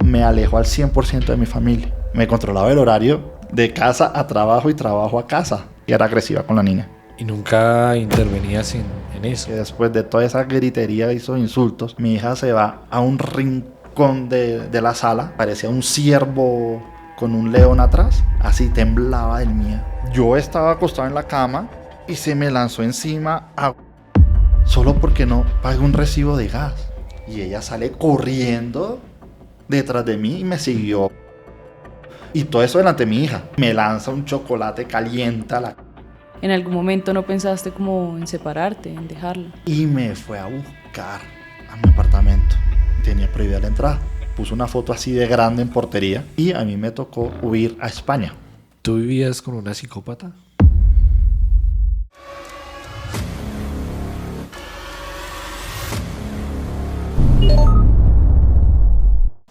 me alejó al 100% de mi familia. Me controlaba el horario de casa a trabajo y trabajo a casa. Y era agresiva con la niña. ¿Y nunca intervenías en eso? Que después de toda esa gritería y esos insultos, mi hija se va a un rincón de la sala. Parecía un ciervo con un león atrás. Así temblaba del miedo. Yo estaba acostado en la cama y se me lanzó encima solo porque no pagué un recibo de gas. Y ella sale corriendo detrás de mí y me siguió. Y todo eso delante de mi hija. Me lanza un chocolate caliente a la... ¿En algún momento no pensaste como en separarte, en dejarla? Y me fue a buscar a mi apartamento. Tenía prohibida la entrada. Puso una foto así de grande en portería. Y a mí me tocó huir a España. ¿Tú vivías con una psicópata?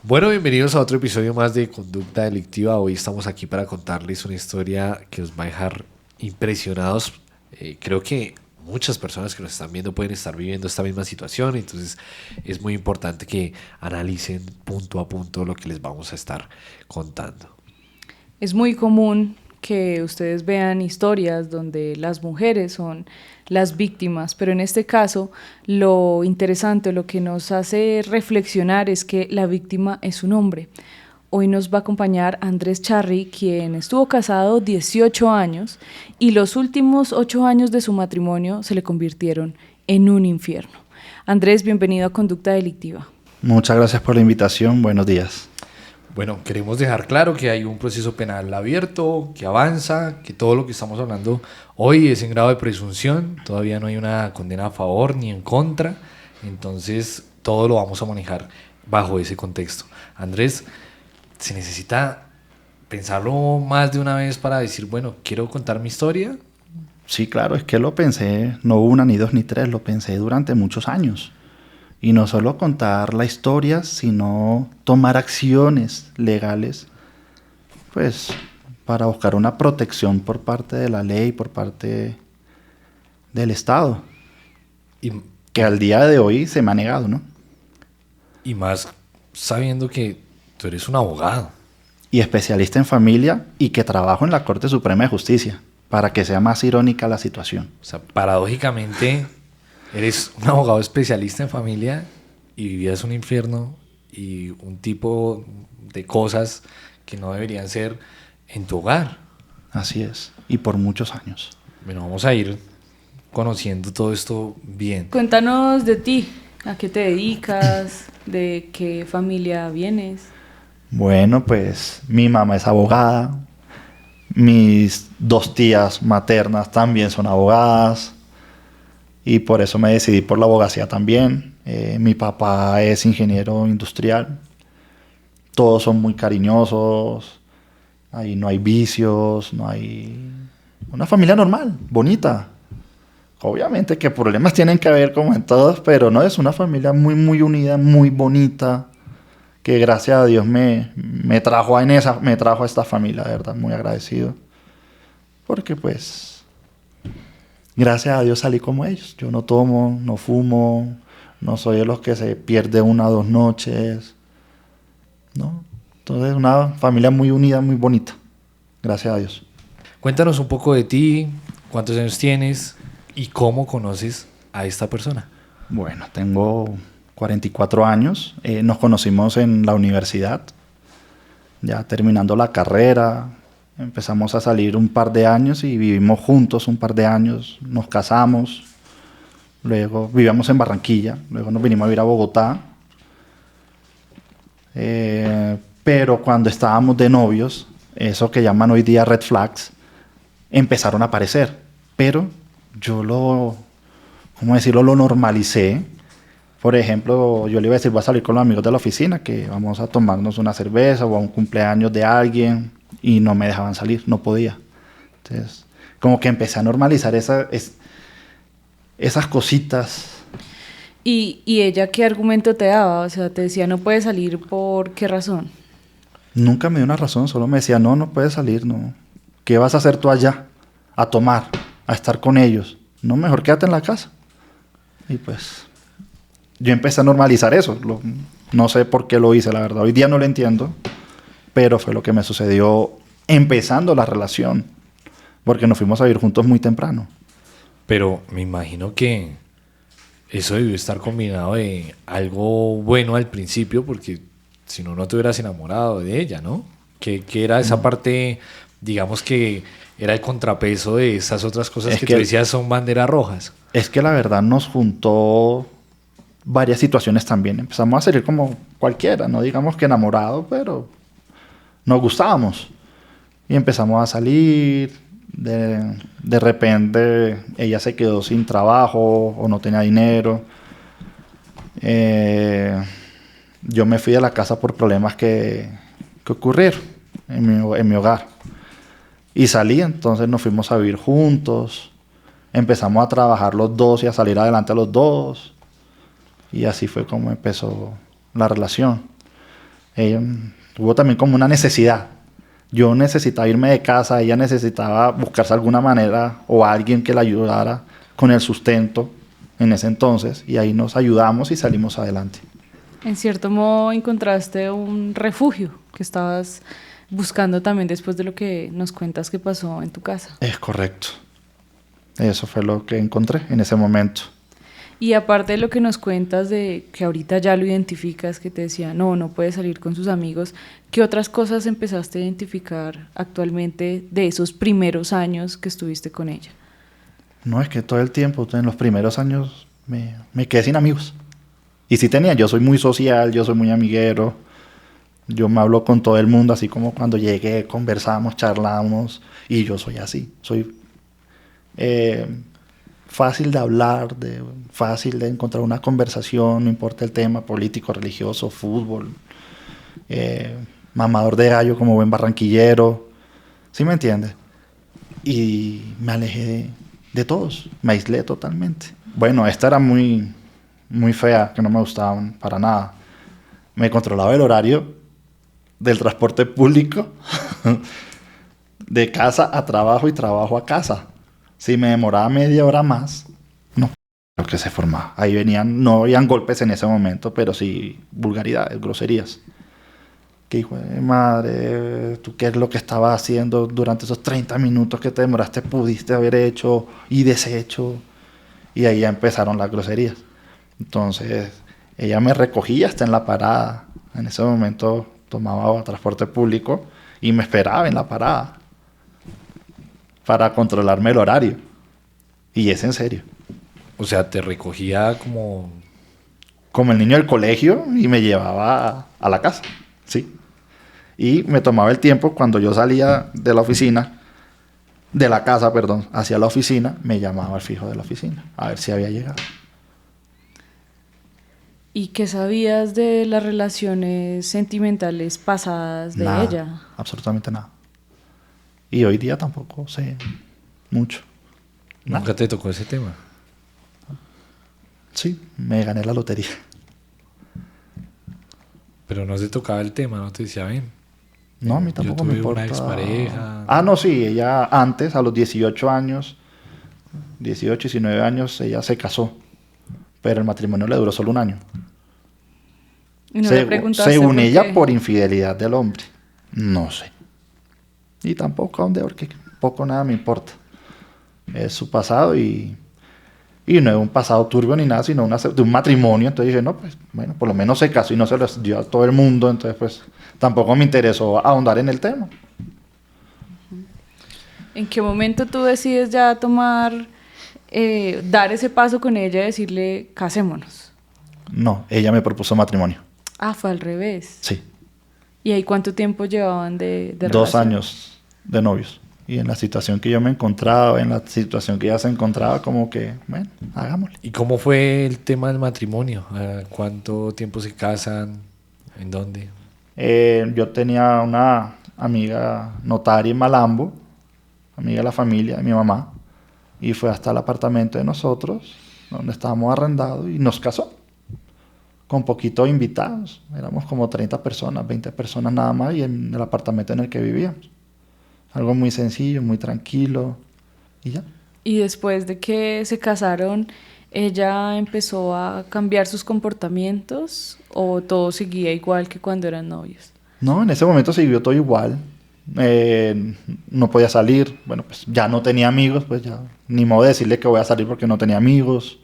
Bueno, bienvenidos a otro episodio más de Conducta Delictiva. Hoy estamos aquí para contarles una historia que os va a dejar impresionados. Creo que muchas personas que nos están viendo pueden estar viviendo esta misma situación, entonces es muy importante que analicen punto a punto lo que les vamos a estar contando. Es muy común que ustedes vean historias donde las mujeres son las víctimas, pero en este caso lo interesante, lo que nos hace reflexionar es que la víctima es un hombre. Hoy nos va a acompañar Andrés Charri, quien estuvo casado 18 años y los últimos 8 años de su matrimonio se le convirtieron en un infierno. Andrés, bienvenido a Conducta Delictiva. Muchas gracias por la invitación. Buenos días. Bueno, queremos dejar claro que hay un proceso penal abierto, que avanza, que todo lo que estamos hablando hoy es en grado de presunción, todavía no hay una condena a favor ni en contra, entonces todo lo vamos a manejar bajo ese contexto. Andrés, ¿se necesita pensarlo más de una vez para decir, bueno, quiero contar mi historia? Sí, claro, es que lo pensé, no una, ni dos, ni tres, lo pensé durante muchos años. Y no solo contar la historia, sino tomar acciones legales, pues, para buscar una protección por parte de la ley, por parte del Estado, que al día de hoy se me ha negado, ¿no? Y más sabiendo que tú eres un abogado. Y especialista en familia y que trabajo en la Corte Suprema de Justicia, para que sea más irónica la situación. O sea, paradójicamente, eres un abogado especialista en familia y vivías un infierno y un tipo de cosas que no deberían ser en tu hogar. Así es, y por muchos años. Bueno, vamos a ir conociendo todo esto bien. Cuéntanos de ti, a qué te dedicas, de qué familia vienes. Bueno, pues mi mamá es abogada, mis dos tías maternas también son abogadas y por eso me decidí por la abogacía también. Mi papá es ingeniero industrial, todos son muy cariñosos, ahí no hay vicios, no hay... Una familia normal, bonita. Obviamente que problemas tienen que haber como en todos, pero no, es una familia muy, muy unida, muy bonita, que gracias a Dios me trajo a esta familia, de verdad, muy agradecido. Porque pues, gracias a Dios salí como ellos. Yo no tomo, no fumo, no soy de los que se pierde 1 o 2 noches, ¿no? Entonces, una familia muy unida, muy bonita, gracias a Dios. Cuéntanos un poco de ti, cuántos años tienes y cómo conoces a esta persona. Bueno, tengo 44 años, nos conocimos en la universidad, ya terminando la carrera, empezamos a salir un par de años y vivimos juntos un par de años, nos casamos, luego vivíamos en Barranquilla, luego nos vinimos a vivir a Bogotá, pero cuando estábamos de novios, eso que llaman hoy día red flags, empezaron a aparecer, pero yo ¿cómo decirlo? Lo normalicé. Por ejemplo, yo le iba a decir, voy a salir con los amigos de la oficina, que vamos a tomarnos una cerveza o a un cumpleaños de alguien, y no me dejaban salir, no podía. Entonces, como que empecé a normalizar esas cositas. ¿Y ella qué argumento te daba? O sea, te decía, no puedes salir, ¿por qué razón? Nunca me dio una razón, solo me decía, no puedes salir, no. ¿Qué vas a hacer tú allá? A tomar, a estar con ellos. No, mejor quédate en la casa. Y pues, yo empecé a normalizar eso. No sé por qué lo hice, la verdad. Hoy día no lo entiendo, pero fue lo que me sucedió empezando la relación, porque nos fuimos a vivir juntos muy temprano. Pero me imagino que eso debió estar combinado de algo bueno al principio, porque si no, no te hubieras enamorado de ella, ¿no? Que era esa parte, digamos que era el contrapeso de esas otras cosas Es que que- tú decías son banderas rojas. Es que la verdad nos juntó varias situaciones también. Empezamos a salir como cualquiera, no digamos que enamorados, pero nos gustábamos. Y empezamos a salir. De repente ella se quedó sin trabajo o no tenía dinero. Yo me fui de la casa por problemas que ocurrieron en mi hogar. Y salí, entonces nos fuimos a vivir juntos. Empezamos a trabajar los dos y a salir adelante los dos. Y así fue como empezó la relación. Ella tuvo también como una necesidad. Yo necesitaba irme de casa, ella necesitaba buscarse alguna manera o alguien que la ayudara con el sustento en ese entonces. Y ahí nos ayudamos y salimos adelante. En cierto modo encontraste un refugio que estabas buscando también después de lo que nos cuentas que pasó en tu casa. Es correcto. Eso fue lo que encontré en ese momento. Y aparte de lo que nos cuentas de que ahorita ya lo identificas, que te decía, no, no puede salir con sus amigos, ¿qué otras cosas empezaste a identificar actualmente de esos primeros años que estuviste con ella? No, es que todo el tiempo, en los primeros años, me quedé sin amigos. Y sí tenía, yo soy muy social, yo soy muy amiguero. Yo me hablo con todo el mundo, así como cuando llegué, conversamos, charlamos. Y yo soy así, soy fácil de hablar, fácil de encontrar una conversación, no importa el tema político, religioso, fútbol, mamador de gallo como buen barranquillero, ¿sí me entiendes? Y me alejé de todos, me aislé totalmente. Bueno, esta era muy, muy fea, que no me gustaban para nada. Me controlaba el horario del transporte público, de casa a trabajo y trabajo a casa. Si me demoraba media hora más, no, lo que se formaba. Ahí venían, no habían golpes en ese momento, pero sí vulgaridades, groserías. ¿Qué hijo de madre? ¿Tú qué es lo que estabas haciendo durante esos 30 minutos que te demoraste? Pudiste haber hecho y deshecho. Y ahí ya empezaron las groserías. Entonces, ella me recogía hasta en la parada. En ese momento tomaba transporte público y me esperaba en la parada para controlarme el horario. Y es en serio. O sea, te recogía como... Como el niño del colegio y me llevaba a la casa. Sí. Y me tomaba el tiempo cuando yo salía de la oficina, de la casa, perdón, hacia la oficina, me llamaba al fijo de la oficina a ver si había llegado. ¿Y qué sabías de las relaciones sentimentales pasadas de Nada, ella? absolutamente nada. Y hoy día tampoco sé mucho. Nada. Nunca te tocó ese tema. Sí, me gané la lotería. Pero no se tocaba el tema, no te decía, ven. No, a mí Yo tampoco tuve me importa. una expareja. Ah, no, sí, ella antes, a los 18 años, 18, 19 años, ella se casó. Pero el matrimonio le duró solo un año. ¿Y no le preguntaste Según por ella, qué? por infidelidad del hombre. No sé. Y tampoco a dónde, porque poco nada me importa. Es su pasado y no es un pasado turbio ni nada, sino de un matrimonio. Entonces dije, no, pues bueno, por lo menos se casó y no se lo dio a todo el mundo. Entonces, pues tampoco me interesó ahondar en el tema. ¿En qué momento tú decides ya dar ese paso con ella y decirle, casémonos? No, ella me propuso matrimonio. Ah, fue al revés. Sí. ¿Y ahí cuánto tiempo llevaban de 2 relación? años de novios. Y en la situación que yo me encontraba, en la situación que ella se encontraba, como que, bueno, hagámosle. ¿Y cómo fue el tema del matrimonio? ¿A ¿Cuánto tiempo se casan? ¿En dónde? Yo tenía una amiga notaria en Malambo, amiga de la familia de mi mamá, y fue hasta el apartamento de nosotros, donde estábamos arrendados, y nos casó. Con poquitos invitados. Éramos como 30 personas, 20 personas nada más, y en el apartamento en el que vivíamos. Algo muy sencillo, muy tranquilo, y ya. Y después de que se casaron, ¿Ella empezó a cambiar sus comportamientos o todo seguía igual que cuando eran novios? No, en ese momento siguió todo igual. No podía salir. Bueno, pues ya no tenía amigos, pues ya ni modo de decirle que voy a salir porque no tenía amigos.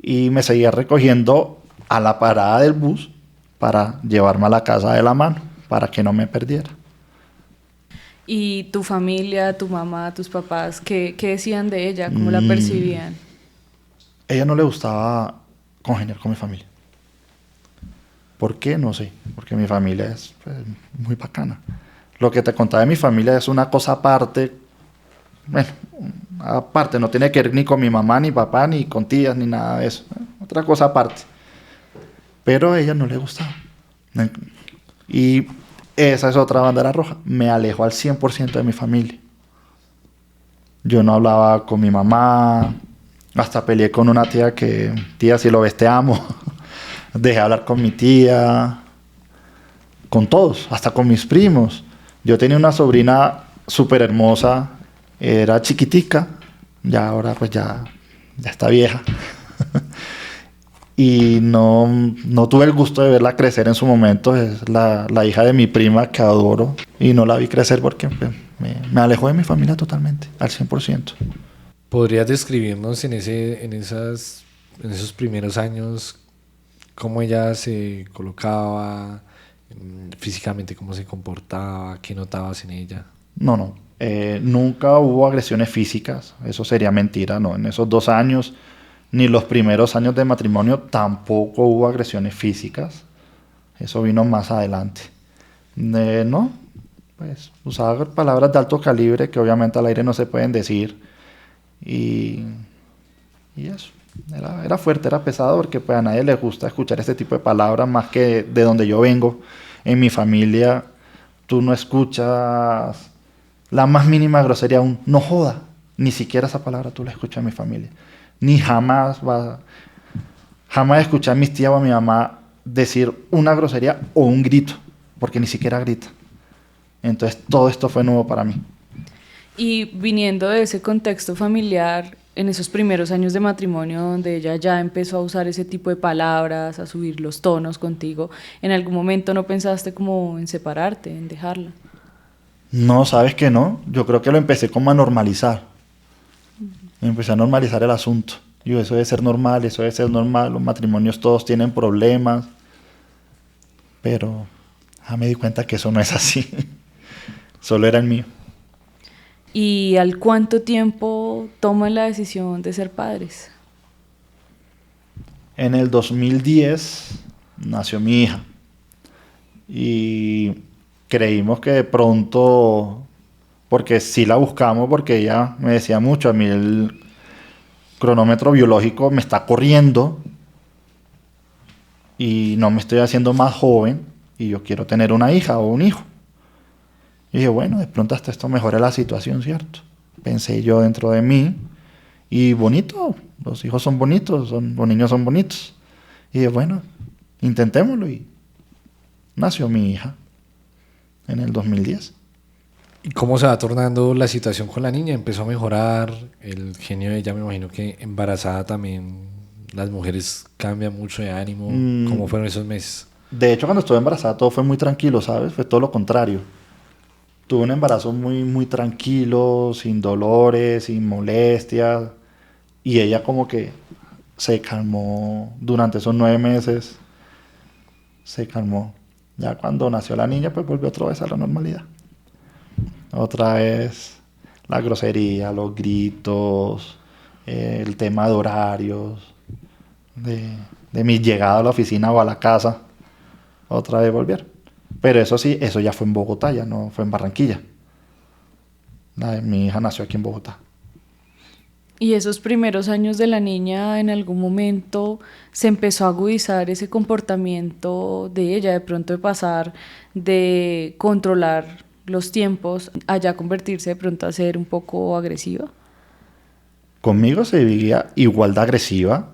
Y me seguía recogiendo a la parada del bus para llevarme a la casa de la mano, para que no me perdiera. ¿Y tu familia, tu mamá, tus papás, qué decían de ella? ¿Cómo la percibían? A ella no le gustaba congeniar con mi familia. ¿Por qué? No sé, porque mi familia es pues, muy bacana. Lo que te contaba de mi familia es una cosa aparte, bueno, aparte, no tiene que ver ni con mi mamá, ni papá, ni con tías, ni nada de eso. Otra cosa aparte. Pero a ella no le gustaba. Y esa es otra bandera roja. Me alejó al 100% de mi familia. Yo no hablaba con mi mamá, hasta peleé con una tía que, tía, si lo ves te amo. Dejé de hablar con mi tía, con todos, hasta con mis primos. Yo tenía una sobrina súper hermosa, era chiquitica, ya ahora pues ya está vieja. Y no tuve el gusto de verla crecer en su momento. Es la hija de mi prima que adoro. Y no la vi crecer porque pues, me alejó de mi familia totalmente, al 100%. ¿Podrías describirnos en esos primeros años cómo ella se colocaba, físicamente cómo se comportaba, qué notabas en ella? No. Nunca hubo agresiones físicas. Eso sería mentira, ¿no? En esos 2 años, ni los primeros años de matrimonio, tampoco hubo agresiones físicas. Eso vino más adelante. No, pues usaba palabras de alto calibre que obviamente al aire no se pueden decir. Y eso. Era fuerte, era pesado porque pues, a nadie le gusta escuchar este tipo de palabras más que de donde yo vengo. En mi familia, tú no escuchas la más mínima grosería, un no joda. Ni siquiera esa palabra tú la escuchas en mi familia. Ni jamás escuché a mis tías o a mi mamá decir una grosería o un grito, porque ni siquiera grita. Entonces todo esto fue nuevo para mí. Y viniendo de ese contexto familiar, en esos primeros años de matrimonio donde ella ya empezó a usar ese tipo de palabras, a subir los tonos contigo, ¿en algún momento no pensaste como en separarte, en dejarla? No, ¿sabes qué no? Yo creo que lo empecé como a normalizar. Empecé a normalizar el asunto. Yo, eso debe ser normal, eso debe ser normal. Los matrimonios todos tienen problemas. Pero ya me di cuenta que eso no es así. Solo era el mío. ¿Y al cuánto tiempo toman la decisión de ser padres? En el 2010 nació mi hija. Y creímos que de pronto, porque sí la buscamos, porque ella me decía mucho, a mí el cronómetro biológico me está corriendo y no me estoy haciendo más joven y yo quiero tener una hija o un hijo. Y dije, bueno, de pronto hasta esto mejora la situación, ¿cierto? Pensé yo dentro de mí y bonito, los hijos son bonitos, los niños son bonitos. Y dije, bueno, intentémoslo y nació mi hija en el 2010. ¿Y cómo se va tornando la situación con la niña? ¿Empezó a mejorar el genio de ella? Me imagino que embarazada también las mujeres cambian mucho de ánimo. ¿Cómo fueron esos meses? De hecho, cuando estuve embarazada todo fue muy tranquilo, ¿sabes? Fue todo lo contrario. Tuve un embarazo muy tranquilo, sin dolores, sin molestias. Y ella como que se calmó durante esos 9 meses. Se calmó. Ya cuando nació la niña, pues volvió otra vez a la normalidad. Otra vez la grosería, los gritos, el tema de horarios, de mi llegada a la oficina o a la casa. Otra vez volvieron. Pero eso sí, eso ya fue en Bogotá, ya no fue en Barranquilla. Mi hija nació aquí en Bogotá. ¿Y esos primeros años de la niña en algún momento se empezó a agudizar ese comportamiento de ella, de pronto de pasar de controlar los tiempos a ya convertirse de pronto a ser un poco agresiva? Conmigo se vivía igual de agresiva.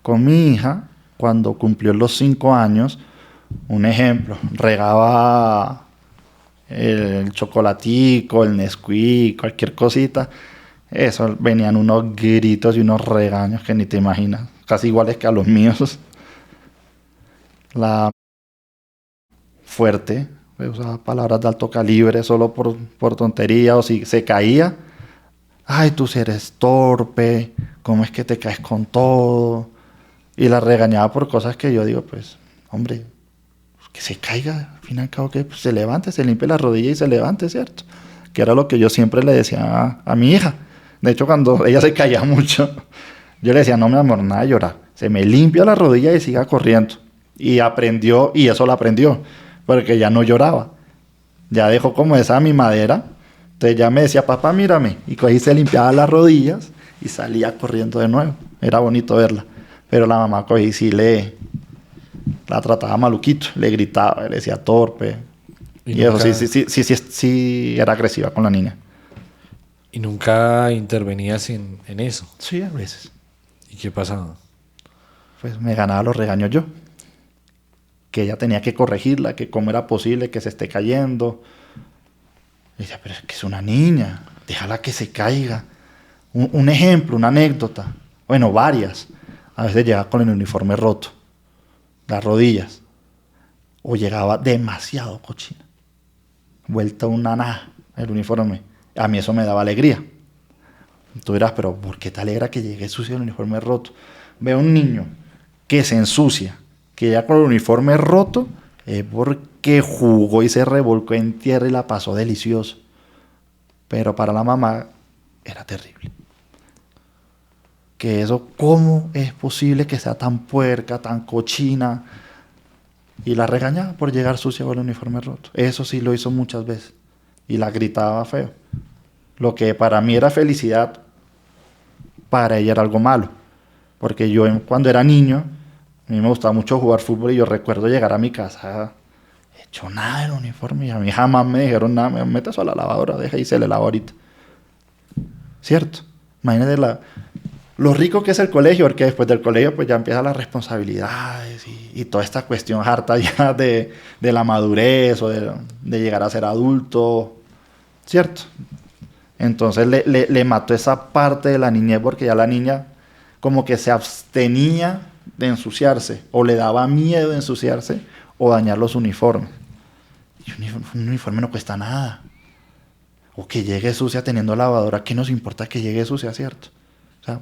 Con mi hija, cuando cumplió los 5 años, un ejemplo, regaba el chocolatico, el Nesquik, cualquier cosita, Eso, venían unos gritos y unos regaños que ni te imaginas, casi iguales que a los míos. La fuerte, usaba palabras de alto calibre solo por tontería, o si se caía, ay, tú si eres torpe, ¿cómo es que te caes con todo? Y la regañaba por cosas que yo digo, pues, hombre, que se caiga, al fin y al cabo que pues, se levante, se limpie la rodilla y se levante, ¿cierto? Que era lo que yo siempre le decía a mi hija. De hecho, cuando ella se caía mucho, yo le decía, no, mi amor, nada de llorar. Se me limpia la rodilla y siga corriendo. Y aprendió, y eso lo aprendió, porque ya no lloraba. Ya dejó como esa mi madera. Entonces ya me decía, papá, mírame. Y cogí, se limpiaba las rodillas y salía corriendo de nuevo. Era bonito verla. Pero la mamá cogí, sí la trataba maluquito, le gritaba, le decía torpe. Y eso sí, era agresiva con la niña. ¿Y nunca intervenías en eso? Sí, a veces. ¿Y qué pasaba? Pues me ganaba los regaños yo. Que ella tenía que corregirla, que cómo era posible que se esté cayendo. Y decía, pero es que es una niña, déjala que se caiga. Un ejemplo, una anécdota. Bueno, varias. A veces llegaba con el uniforme roto, las rodillas. O llegaba demasiado cochina. Vuelta una nada el uniforme. A mí eso me daba alegría. Tú dirás, pero ¿por qué te alegra que llegue sucio el uniforme roto? Veo a un niño que se ensucia, que ya con el uniforme roto, es porque jugó y se revolcó en tierra y la pasó delicioso. Pero para la mamá era terrible. Que eso, ¿cómo es posible que sea tan puerca, tan cochina? Y la regañaba por llegar sucia con el uniforme roto. Eso sí lo hizo muchas veces. Y la gritaba feo. Lo que para mí era felicidad, para ella era algo malo. Porque yo cuando era niño, a mí me gustaba mucho jugar fútbol y yo recuerdo llegar a mi casa hecho nada en el uniforme. Y a mí jamás me dijeron nada, me metes a la lavadora, deja y se le lava ahorita. ¿Cierto? Imagínate lo rico que es el colegio, porque después del colegio pues ya empiezan las responsabilidades y toda esta cuestión harta ya de la madurez o de llegar a ser adulto, ¿cierto? Entonces le mató esa parte de la niñez porque ya la niña como que se abstenía de ensuciarse o le daba miedo de ensuciarse o dañar los uniformes. Y un uniforme no cuesta nada. O que llegue sucia teniendo lavadora, ¿qué nos importa que llegue sucia, cierto? O sea,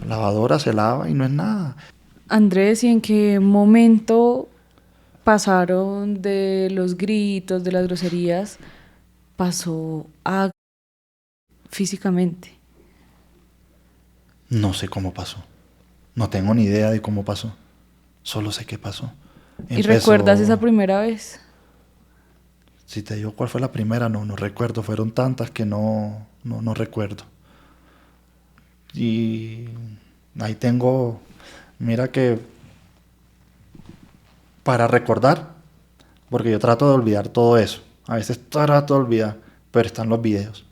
lavadora se lava y no es nada. Andrés, ¿y en qué momento pasaron de los gritos, de las groserías, pasó a físicamente? No sé cómo pasó. No tengo ni idea de cómo pasó. Solo sé qué pasó. ¿Y recuerdas esa primera vez? Si te digo cuál fue la primera, no recuerdo. Fueron tantas que no recuerdo. Y ahí tengo, mira que para recordar, porque yo trato de olvidar todo eso. A veces trato de olvidar, pero están los videos.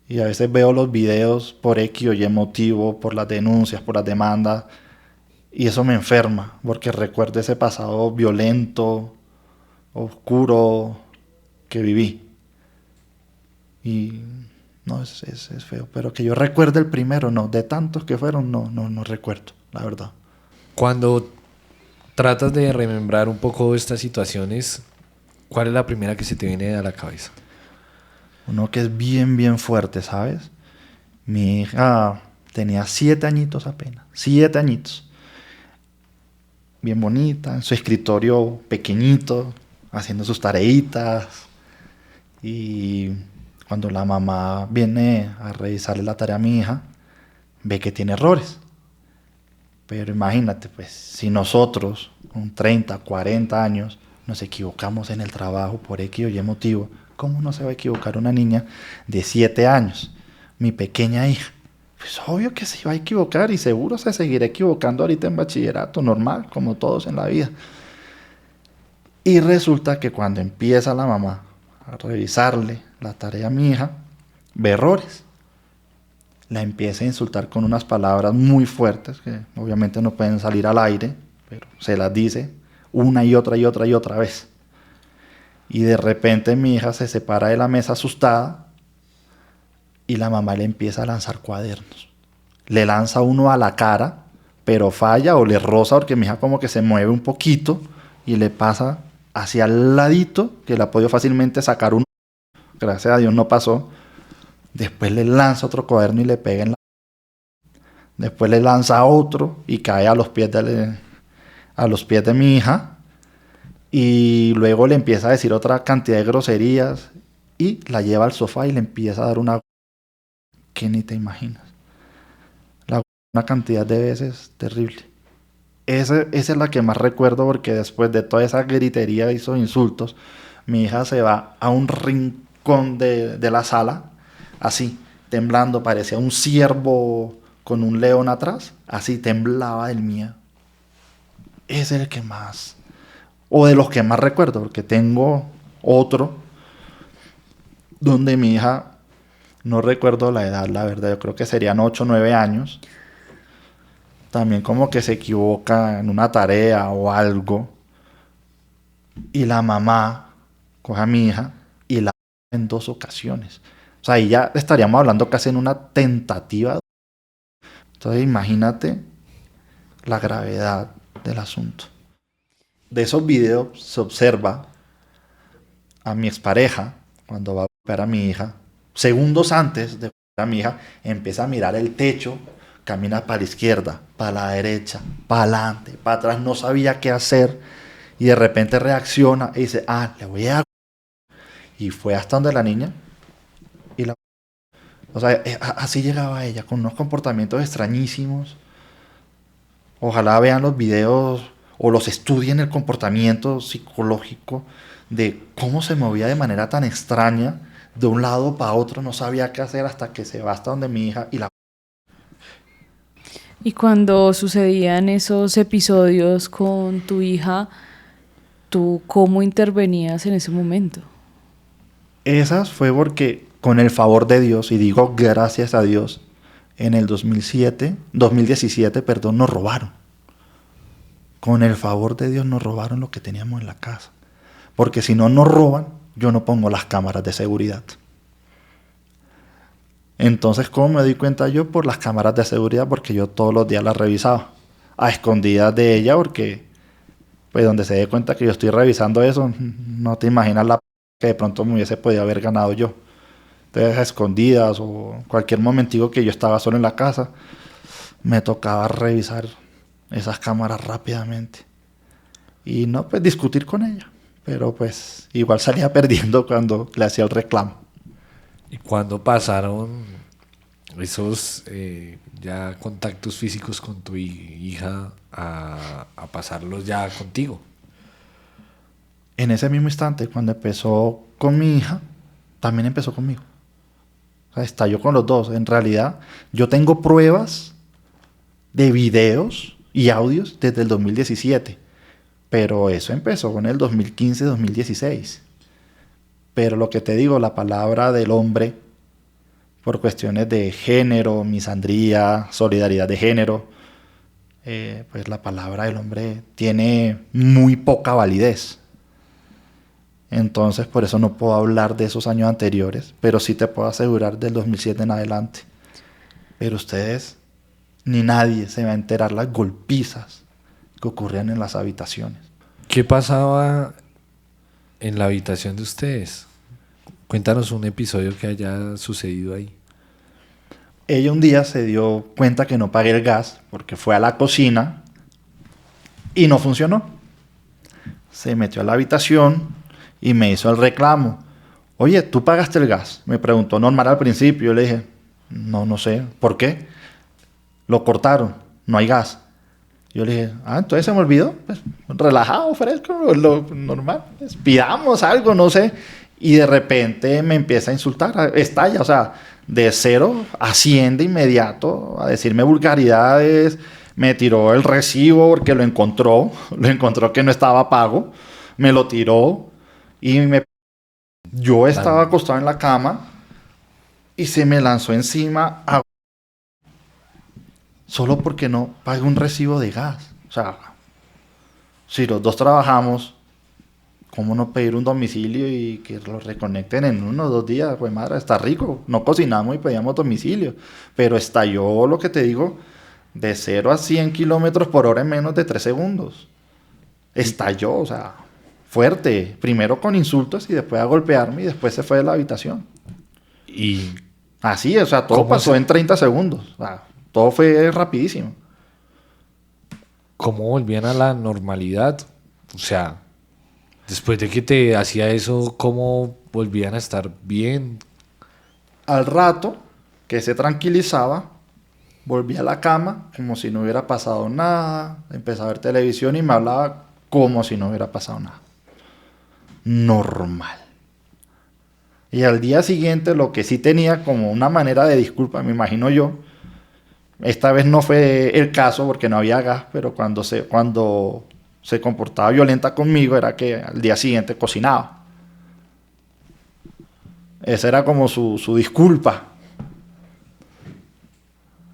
Y a veces veo los videos por X o Y motivo, por las denuncias, por las demandas, y eso me enferma, porque recuerdo ese pasado violento, oscuro que viví. Y no, es feo. Pero que yo recuerde el primero, no. De tantos que fueron, no recuerdo, la verdad. Cuando tratas de remembrar un poco estas situaciones, ¿cuál es la primera que se te viene a la cabeza? Uno que es bien fuerte, ¿sabes? Mi hija tenía 7 añitos apenas. 7 añitos. Bien bonita, en su escritorio pequeñito, haciendo sus tareitas. Y cuando la mamá viene a revisarle la tarea a mi hija, ve que tiene errores. Pero imagínate, pues, si nosotros con 30, 40 años nos equivocamos en el trabajo por X o Y motivo, ¿cómo no se va a equivocar una niña de 7 años? Mi pequeña hija. Pues obvio que se iba a equivocar y seguro se seguirá equivocando ahorita en bachillerato, normal, como todos en la vida. Y resulta que cuando empieza la mamá a revisarle la tarea a mi hija, ve errores. La empieza a insultar con unas palabras muy fuertes, que obviamente no pueden salir al aire, pero se las dice una y otra vez. Y de repente mi hija se separa de la mesa asustada y la mamá le empieza a lanzar cuadernos. Le lanza uno a la cara, pero falla o le roza porque mi hija como que se mueve un poquito y le pasa hacia el ladito, que la ha podido fácilmente sacar uno. Gracias a Dios no pasó. Después le lanza otro cuaderno y le pega en la... Después le lanza otro y cae a los pies de mi hija. Y luego le empieza a decir otra cantidad de groserías y la lleva al sofá y le empieza a dar una que ni te imaginas. Una cantidad de veces terrible. Esa es la que más recuerdo porque después de toda esa gritería y esos insultos, mi hija se va a un rincón de la sala, así, temblando, parecía un ciervo con un león atrás, así temblaba del miedo. Ese es el que más, o de los que más recuerdo, porque tengo otro donde mi hija, no recuerdo la edad, la verdad, yo creo que serían 8 o 9 años, también como que se equivoca en una tarea o algo, y la mamá coge a mi hija y la en 2 ocasiones. O sea, ahí ya estaríamos hablando casi en una tentativa. Entonces imagínate la gravedad del asunto. De esos videos se observa a mi expareja, cuando va a golpear a mi hija, segundos antes de golpear a mi hija, empieza a mirar el techo, camina para la izquierda, para la derecha, para adelante, para atrás, no sabía qué hacer y de repente reacciona y dice, le voy a... Y fue hasta donde la niña y la... O sea, así llegaba ella, con unos comportamientos extrañísimos. Ojalá vean los videos o los estudien el comportamiento psicológico de cómo se movía de manera tan extraña de un lado para otro, no sabía qué hacer hasta que se va hasta donde mi hija y la... Y cuando sucedían esos episodios con tu hija, ¿tú cómo intervenías en ese momento? Esas fue porque con el favor de Dios, y digo gracias a Dios, en el 2017, perdón, nos robaron. Con el favor de Dios nos robaron lo que teníamos en la casa. Porque si no nos roban, yo no pongo las cámaras de seguridad. Entonces, ¿cómo me doy cuenta yo? Por las cámaras de seguridad, porque yo todos los días las revisaba. A escondidas de ella, porque pues donde se dé cuenta que yo estoy revisando eso, no te imaginas la que de pronto me hubiese podido haber ganado yo. Entonces, a escondidas o cualquier momentico que yo estaba solo en la casa, me tocaba revisar esas cámaras rápidamente. Y no, pues discutir con ella. Pero pues igual salía perdiendo cuando le hacía el reclamo. ¿Y cuándo pasaron esos ya contactos físicos con tu hija a pasarlos ya contigo? En ese mismo instante, cuando empezó con mi hija, también empezó conmigo. O sea, estalló con los dos. En realidad, yo tengo pruebas de videos y audios desde el 2017. Pero eso empezó en el 2015-2016. Pero lo que te digo, la palabra del hombre, por cuestiones de género, misandría, solidaridad de género, pues la palabra del hombre tiene muy poca validez. Entonces, por eso no puedo hablar de esos años anteriores, pero sí te puedo asegurar del 2007 en adelante. Pero ustedes, ni nadie se va a enterar las golpizas que ocurrían en las habitaciones. ¿Qué pasaba en la habitación de ustedes? Cuéntanos un episodio que haya sucedido ahí. Ella un día se dio cuenta que no pagué el gas porque fue a la cocina y no funcionó. Se metió a la habitación y me hizo el reclamo. Oye, ¿tú pagaste el gas? Me preguntó normal al principio. Yo le dije, no sé. ¿Por qué? Lo cortaron, no hay gas. Yo le dije, entonces se me olvidó. Pues, relajado, fresco, lo normal. Pues, pidamos algo, no sé. Y de repente me empieza a insultar, estalla, o sea, de 0 a 100 de inmediato, a decirme vulgaridades, me tiró el recibo porque lo encontró que no estaba pago, me lo tiró y yo estaba acostado en la cama y se me lanzó encima solo porque no pagué un recibo de gas. O sea, si los dos trabajamos ¿cómo no pedir un domicilio y que lo reconecten en 1 o 2 días? Pues madre, está rico. No cocinamos y pedíamos domicilio. Pero estalló lo que te digo, de 0 a 100 km/h en menos de 3 segundos. Estalló, o sea, fuerte. Primero con insultos y después a golpearme y después se fue de la habitación. Y Así, o sea, todo ¿cómo pasó se- en 30 segundos. O sea, todo fue rapidísimo. ¿Cómo volvían a la normalidad? O sea, después de que te hacía eso, ¿cómo volvían a estar bien? Al rato, que se tranquilizaba, volví a la cama como si no hubiera pasado nada. Empecé a ver televisión y me hablaba como si no hubiera pasado nada. Normal. Y al día siguiente, lo que sí tenía como una manera de disculpa, me imagino yo, esta vez no fue el caso porque no había gas, pero cuando se comportaba violenta conmigo era que al día siguiente cocinaba. Esa era como su disculpa.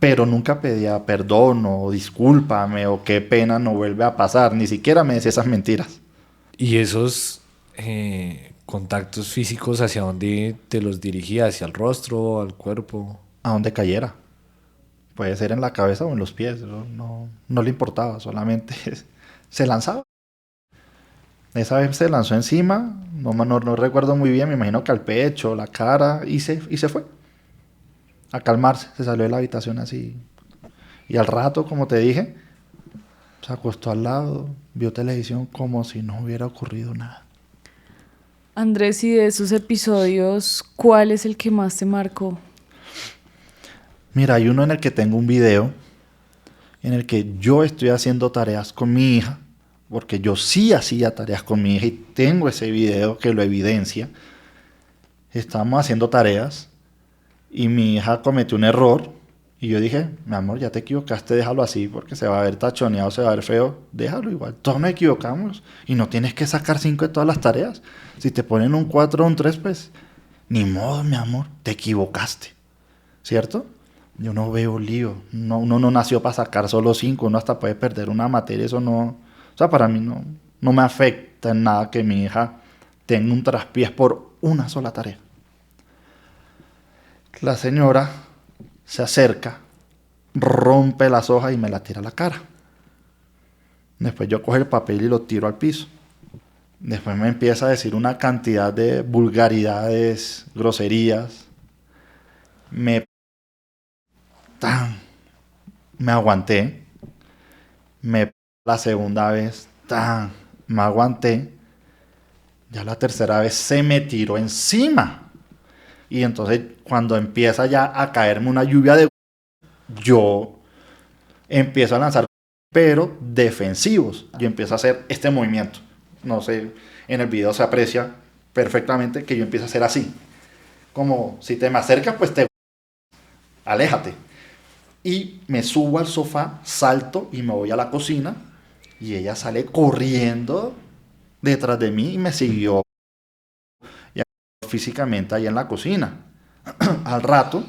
Pero nunca pedía perdón o discúlpame o qué pena no vuelve a pasar. Ni siquiera me decía esas mentiras. Y esos contactos físicos, ¿hacia dónde te los dirigía? ¿Hacia el rostro, al cuerpo? A donde cayera. Puede ser en la cabeza o en los pies. No le importaba. Solamente se lanzaba. Esa vez se lanzó encima. No recuerdo muy bien. Me imagino que al pecho, la cara. Y se fue. A calmarse. Se salió de la habitación así. Y al rato, como te dije, se acostó al lado. Vio televisión como si no hubiera ocurrido nada. Andrés, y de esos episodios, ¿cuál es el que más te marcó? Mira, hay uno en el que tengo un video en el que yo estoy haciendo tareas con mi hija, porque yo sí hacía tareas con mi hija y tengo ese video que lo evidencia. Estábamos haciendo tareas y mi hija cometió un error y yo dije, mi amor, ya te equivocaste, déjalo así porque se va a ver tachoneado, se va a ver feo, déjalo igual, todos nos equivocamos y no tienes que sacar 5 de todas las tareas. Si te ponen un 4 o un 3, pues ni modo, mi amor, te equivocaste, ¿cierto? Yo no veo lío. No, uno no nació para sacar solo 5. Uno hasta puede perder una materia. Eso no... O sea, para mí no me afecta en nada que mi hija tenga un traspiés por una sola tarea. La señora se acerca, rompe las hojas y me la tira a la cara. Después yo cojo el papel y lo tiro al piso. Después me empieza a decir una cantidad de vulgaridades, groserías. Me tan, me aguanté, la segunda vez, me aguanté, ya la tercera vez se me tiró encima. Y entonces cuando empieza ya a caerme una lluvia de... Yo empiezo a lanzar, pero defensivos. Yo empiezo a hacer este movimiento. No sé, en el video se aprecia perfectamente que yo empiezo a hacer así. Como si te me acercas, pues aléjate. Y me subo al sofá, salto y me voy a la cocina. Y ella sale corriendo detrás de mí y me siguió físicamente ahí en la cocina. Al rato,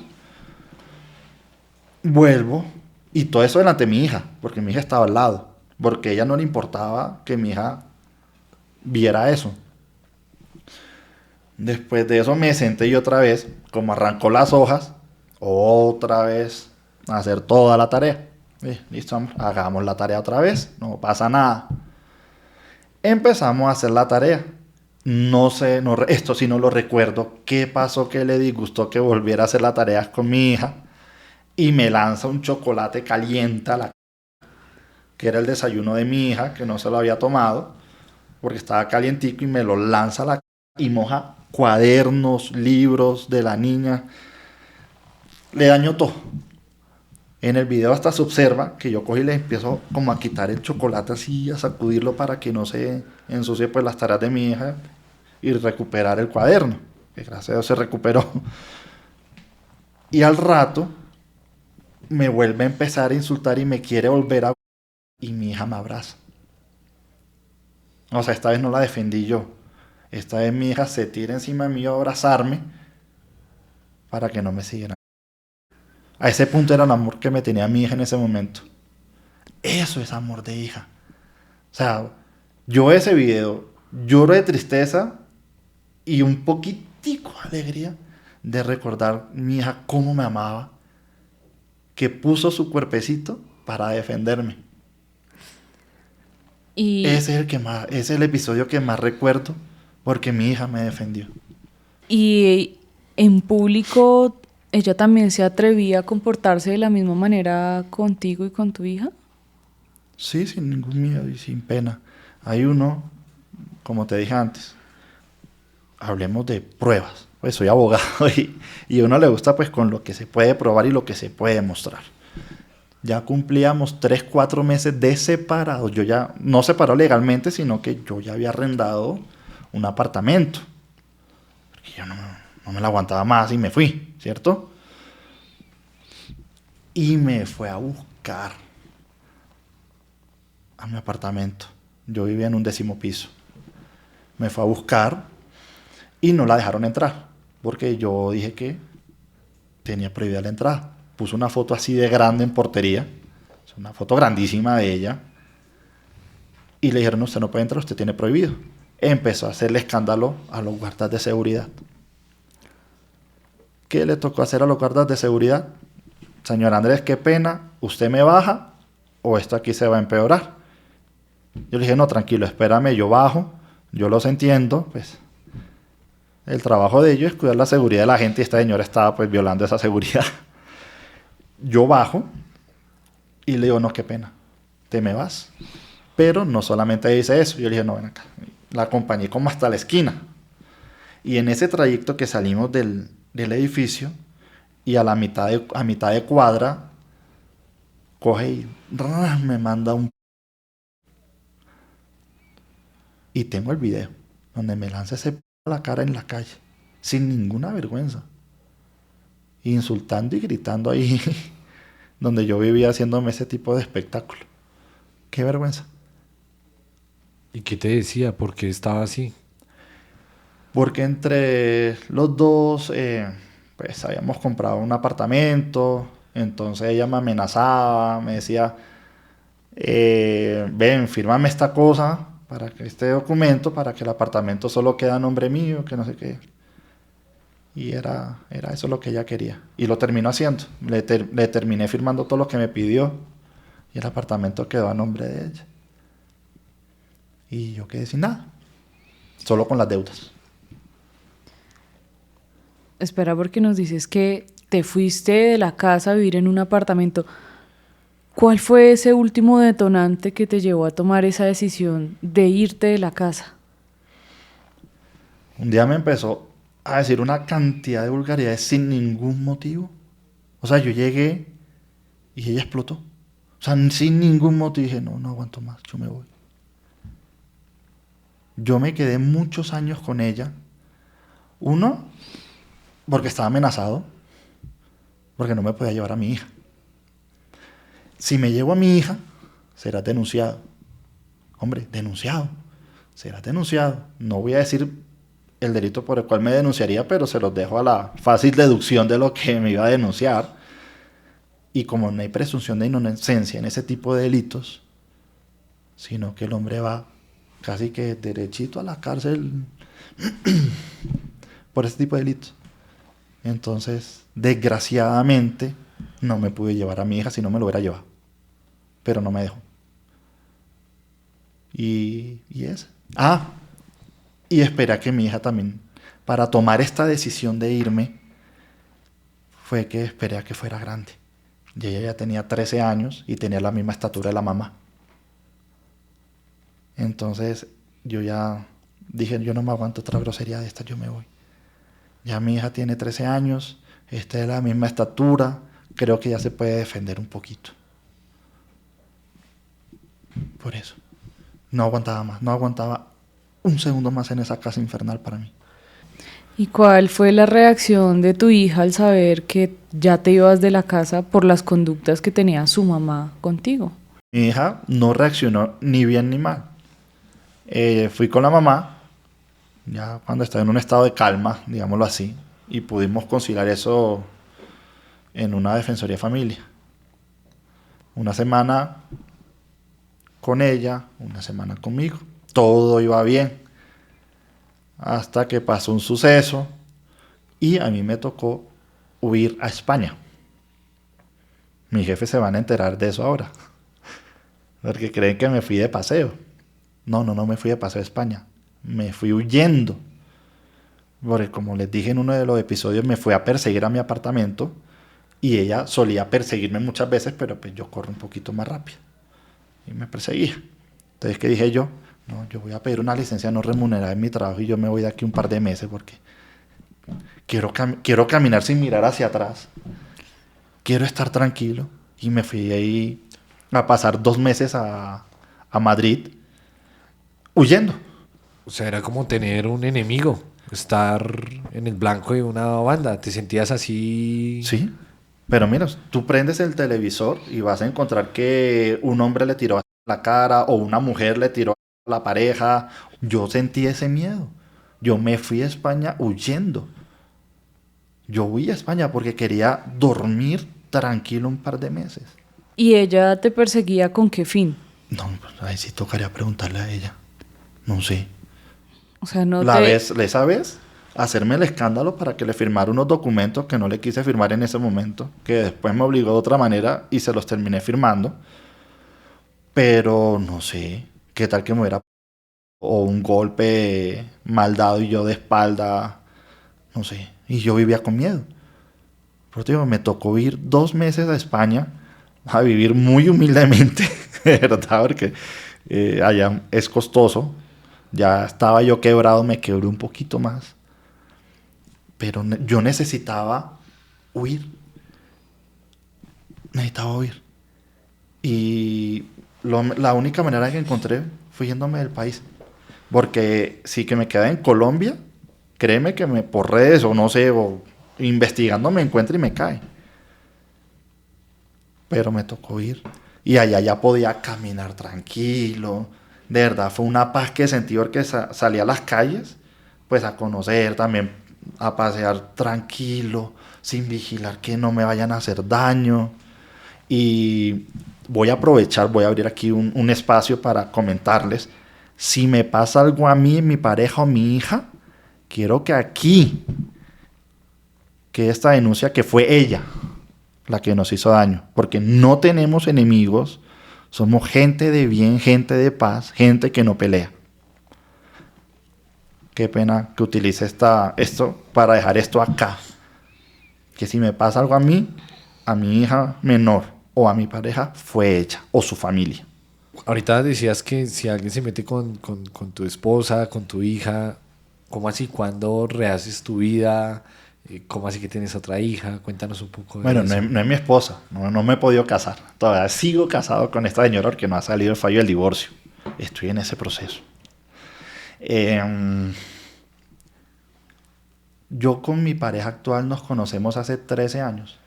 vuelvo y todo eso delante de mi hija, porque mi hija estaba al lado. Porque a ella no le importaba que mi hija viera eso. Después de eso me senté yo otra vez, como arrancó las hojas, otra vez a hacer toda la tarea. Listo, hagamos la tarea otra vez, no pasa nada. Empezamos a hacer la tarea. No sé, esto sí no lo recuerdo. ¿Qué pasó que le disgustó que volviera a hacer la tarea con mi hija? Y me lanza un chocolate caliente a la que era el desayuno de mi hija, que no se lo había tomado, porque estaba calientico, y me lo lanza a la y moja cuadernos, libros de la niña. Le dañó todo. En el video hasta se observa que yo cojo y le empiezo como a quitar el chocolate así, a sacudirlo para que no se ensucie pues las tareas de mi hija y recuperar el cuaderno, que gracias a Dios se recuperó. Y al rato me vuelve a empezar a insultar y me quiere volver a... Y mi hija me abraza. O sea, esta vez no la defendí yo. Esta vez mi hija se tira encima mío a abrazarme para que no me siguieran. A ese punto era el amor que me tenía mi hija en ese momento. Eso es amor de hija. O sea, yo ese video Lloro de tristeza y un poquitico de alegría de recordar mi hija cómo me amaba, que puso su cuerpecito para defenderme. Y, Ese es el que más, ese es el episodio que más recuerdo porque mi hija me defendió. y en público, ¿ella también se atrevía a comportarse de la misma manera contigo y con tu hija? Sí, sin ningún miedo y sin pena. Hay uno, como te dije antes, hablemos de pruebas. Pues soy abogado y a uno le gusta pues con lo que se puede probar y lo que se puede mostrar. Ya cumplíamos 3, 4 meses de separados. Yo ya, no separado legalmente, sino que yo ya había arrendado un apartamento. Porque yo no me la aguantaba más y me fui, ¿cierto? Y me fue a buscar a mi apartamento. Yo vivía en un 10º piso. Me fue a buscar y no la dejaron entrar. Porque yo dije que tenía prohibida la entrada. Puso una foto así de grande en portería. Es una foto grandísima de ella. Y le dijeron, usted no puede entrar, usted tiene prohibido. Empezó a hacerle escándalo a los guardas de seguridad. ¿Qué le tocó hacer a los guardas de seguridad? Señor Andrés, qué pena, usted me baja o esto aquí se va a empeorar. Yo le dije, no, tranquilo, espérame, yo bajo, yo los entiendo, pues el trabajo de ellos es cuidar la seguridad de la gente y esta señora estaba pues violando esa seguridad. Yo bajo y le digo, no, qué pena, te me vas. Pero no solamente dice eso, yo le dije, no, ven acá. La acompañé como hasta la esquina. Y en ese trayecto que salimos del edificio y a mitad de cuadra, coge y me manda un... Y tengo el video donde me lanza ese a la cara en la calle, sin ninguna vergüenza. Insultando y gritando ahí, donde yo vivía haciéndome ese tipo de espectáculo. Qué vergüenza. ¿Y qué te decía? ¿Por qué estaba así? Porque entre los dos, pues habíamos comprado un apartamento, entonces ella me amenazaba, me decía, ven, fírmame esta cosa, para que este documento, para que el apartamento solo quede a nombre mío, que no sé qué. Y era eso lo que ella quería. Y lo terminó haciendo. Le terminé firmando todo lo que me pidió y el apartamento quedó a nombre de ella. Y yo quedé sin nada, solo con las deudas. Espera, porque nos dices que te fuiste de la casa a vivir en un apartamento. ¿Cuál fue ese último detonante que te llevó a tomar esa decisión de irte de la casa? Un día me empezó a decir una cantidad de vulgaridades sin ningún motivo. O sea, yo llegué y ella explotó. O sea, sin ningún motivo dije, no, no aguanto más, yo me voy. Yo me quedé muchos años con ella. Uno, porque estaba amenazado, porque no me podía llevar a mi hija. Si me llevo a mi hija, será denunciado. Hombre, denunciado. Será denunciado. No voy a decir el delito por el cual me denunciaría, pero se los dejo a la fácil deducción de lo que me iba a denunciar. Y como no hay presunción de inocencia en ese tipo de delitos, sino que el hombre va casi que derechito a la cárcel por ese tipo de delitos. Entonces, desgraciadamente, no me pude llevar a mi hija si no me lo hubiera llevado. Pero no me dejó. Y eso. Ah, y esperé a que mi hija también, para tomar esta decisión de irme, fue que esperé a que fuera grande. Y ella ya tenía 13 años y tenía la misma estatura de la mamá. Entonces yo ya dije, yo no me aguanto otra grosería de esta, yo me voy. Ya mi hija tiene 13 años, está de la misma estatura, creo que ya se puede defender un poquito. Por eso. No aguantaba más, no aguantaba un segundo más en esa casa infernal para mí. ¿Y cuál fue la reacción de tu hija al saber que ya te ibas de la casa por las conductas que tenía su mamá contigo? Mi hija no reaccionó ni bien ni mal. Fui con la mamá, ya cuando estaba en un estado de calma, digámoslo así, y pudimos conciliar eso en una defensoría de familia. Una semana con ella, una semana conmigo. Todo iba bien. hasta que pasó un suceso y a mí me tocó huir a España. Mis jefes se van a enterar de eso ahora, porque creen que me fui de paseo. No me fui de paseo a España. Me fui huyendo. Porque como les dije en uno de los episodios, me fue a perseguir a mi apartamento y ella solía perseguirme muchas veces, pero pues yo corro un poquito más rápido y me perseguía. Entonces, ¿qué dije yo? No, yo voy a pedir una licencia no remunerada en mi trabajo y yo me voy de aquí un par de meses porque quiero caminar sin mirar hacia atrás. Quiero estar tranquilo. Y me fui ahí a pasar 2 meses a Madrid huyendo. O sea, era como tener un enemigo, estar en el blanco de una banda. ¿Te sentías así? Sí, pero mira, tú prendes el televisor y vas a encontrar que un hombre le tiró a la cara o una mujer le tiró a la pareja. Yo sentí ese miedo. Yo me fui a España huyendo. Yo huí a España porque quería dormir tranquilo un par de meses. ¿Y ella te perseguía con qué fin? No, pues ahí sí tocaría preguntarle a ella. No sé. O sea, no Esa vez, hacerme el escándalo para que le firmara unos documentos que no le quise firmar en ese momento, que después me obligó de otra manera y se los terminé firmando. Pero no sé, qué tal que me hubiera o un golpe mal dado y yo de espalda, no sé, y yo vivía con miedo. Por eso digo, me tocó ir 2 meses a España a vivir muy humildemente, de verdad, porque allá es costoso. Ya estaba yo quebrado, me quebré un poquito más. Pero yo necesitaba huir. Necesitaba huir. Y la única manera que encontré fue yéndome del país. Porque si que me quedé en Colombia, créeme que por redes o no sé, o investigando me encuentra y me cae. Pero me tocó ir. Y allá ya podía caminar tranquilo. De verdad, fue una paz que sentí porque salí a las calles, pues a conocer también, a pasear tranquilo, sin vigilar que no me vayan a hacer daño. Y voy a aprovechar, voy a abrir aquí un espacio para comentarles. Si me pasa algo a mí, mi pareja o mi hija, quiero que aquí, que esta denuncia que fue ella la que nos hizo daño, porque no tenemos enemigos, somos gente de bien, gente de paz, gente que no pelea. Qué pena que utilice esto para dejar esto acá. Que si me pasa algo a mí, a mi hija menor o a mi pareja, fue ella o su familia. Ahorita decías que si alguien se mete con tu esposa, con tu hija, ¿cómo así? ¿Cuándo rehaces tu vida? ¿Cómo así que tienes otra hija? Cuéntanos un poco de Bueno, eso. no es mi esposa, no me he podido casar. Todavía sigo casado con esta señora porque no ha salido el fallo del divorcio. Estoy en ese proceso. Yo con mi pareja actual nos conocemos hace 13 años.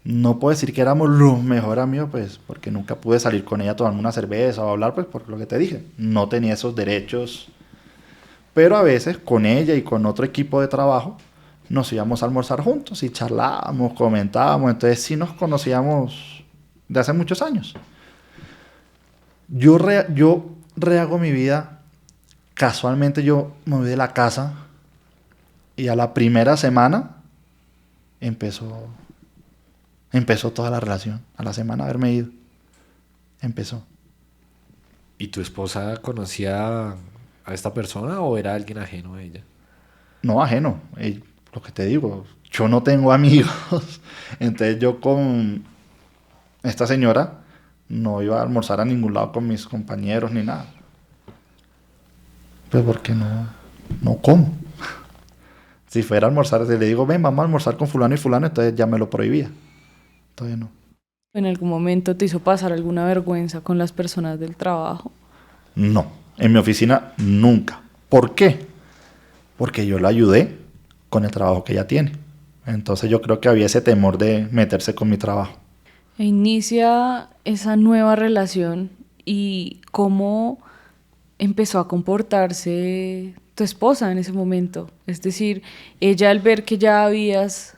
No puedo decir que éramos los mejores amigos, pues, porque nunca pude salir con ella a tomarme una cerveza o hablar, pues, por lo que te dije. No tenía esos derechos. Pero a veces con ella y con otro equipo de trabajo nos íbamos a almorzar juntos y charlábamos, comentábamos. Entonces sí nos conocíamos de hace muchos años. Yo rehago mi vida. Casualmente yo me voy de la casa y a la primera semana empezó toda la relación. A la semana de haberme ido. Empezó. ¿Y tu esposa conocía a esta persona o era alguien ajeno a ella? No ajeno. Lo que te digo, yo no tengo amigos. Entonces yo con esta señora no iba a almorzar a ningún lado con mis compañeros ni nada. Pues porque no como. Si fuera a almorzar, si le digo, ven, vamos a almorzar con fulano y fulano, entonces ya me lo prohibía. Entonces no. ¿En algún momento te hizo pasar alguna vergüenza con las personas del trabajo? No. En mi oficina nunca. ¿Por qué? Porque yo la ayudé con el trabajo que ella tiene. Entonces yo creo que había ese temor de meterse con mi trabajo. E inicia esa nueva relación y cómo empezó a comportarse tu esposa en ese momento. Es decir, ella al ver que ya habías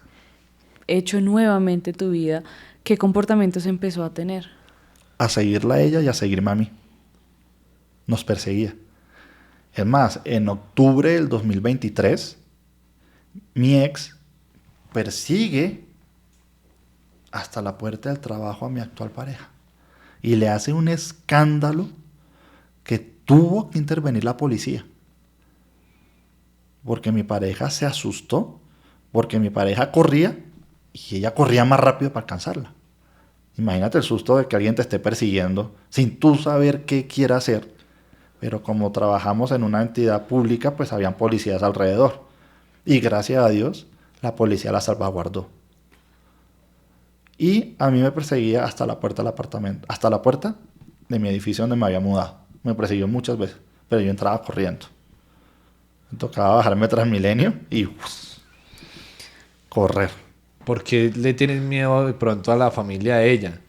hecho nuevamente tu vida, ¿qué comportamientos empezó a tener? A seguirla a ella y a seguirme a mí. Nos perseguía. Es más, en octubre del 2023, mi ex persigue hasta la puerta del trabajo a mi actual pareja y le hace un escándalo que tuvo que intervenir la policía. Porque mi pareja se asustó, porque mi pareja corría y ella corría más rápido para alcanzarla. Imagínate el susto de que alguien te esté persiguiendo sin tú saber qué quiere hacer. Pero como trabajamos en una entidad pública, pues habían policías alrededor. Y gracias a Dios, la policía la salvaguardó. Y a mí me perseguía hasta la puerta del apartamento, hasta la puerta de mi edificio donde me había mudado. Me persiguió muchas veces, pero yo entraba corriendo. Me tocaba bajarme Transmilenio y correr. ¿Por qué le tienes miedo de pronto a la familia de ella?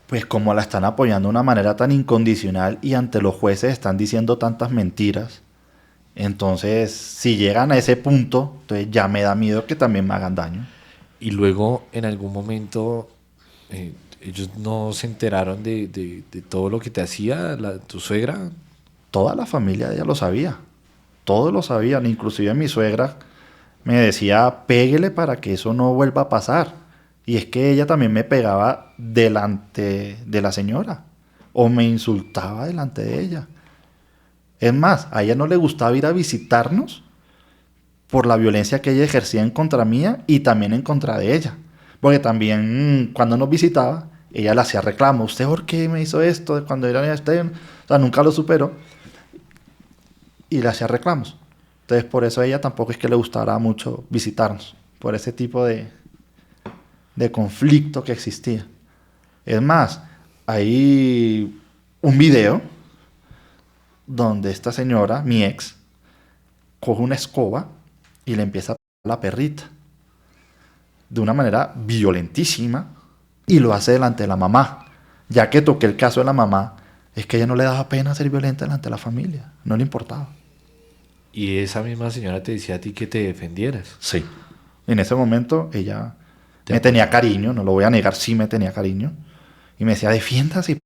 Pues como la están apoyando de una manera tan incondicional y ante los jueces están diciendo tantas mentiras, entonces si llegan a ese punto, entonces ya me da miedo que también me hagan daño. Y luego en algún momento ellos no se enteraron de todo lo que te hacía tu suegra. Toda la familia de ella lo sabía. Todos lo sabían, inclusive mi suegra me decía, péguele para que eso no vuelva a pasar. Y es que ella también me pegaba delante de la señora o me insultaba delante de ella. Es más, a ella no le gustaba ir a visitarnos por la violencia que ella ejercía en contra mía y también en contra de ella. Porque también cuando nos visitaba, ella le hacía reclamos. ¿Usted por qué me hizo esto cuando era usted? O sea, nunca lo superó. Y le hacía reclamos. Entonces, por eso a ella tampoco es que le gustara mucho visitarnos. Por ese tipo de conflicto que existía. Es más, hay un video donde esta señora, mi ex, coge una escoba y le empieza a pegar a la perrita de una manera violentísima y lo hace delante de la mamá. Ya que toqué el caso de la mamá, es que a ella no le daba pena ser violenta delante de la familia, no le importaba. Y esa misma señora te decía a ti que te defendieras. Sí. En ese momento ella me tenía cariño, no lo voy a negar, sí me tenía cariño. Y me decía, defiéndase,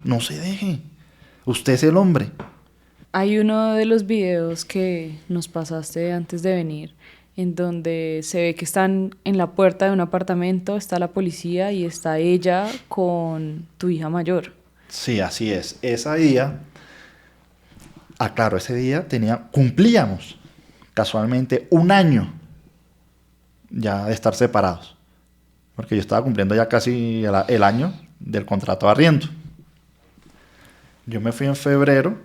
no se deje. Usted es el hombre. Hay uno de los videos que nos pasaste antes de venir, en donde se ve que están en la puerta de un apartamento, está la policía y está ella con tu hija mayor. Sí, así es. Ese día, claro, ese día cumplíamos casualmente un año ya de estar separados. Porque yo estaba cumpliendo ya casi el año del contrato de arriendo. Yo me fui en febrero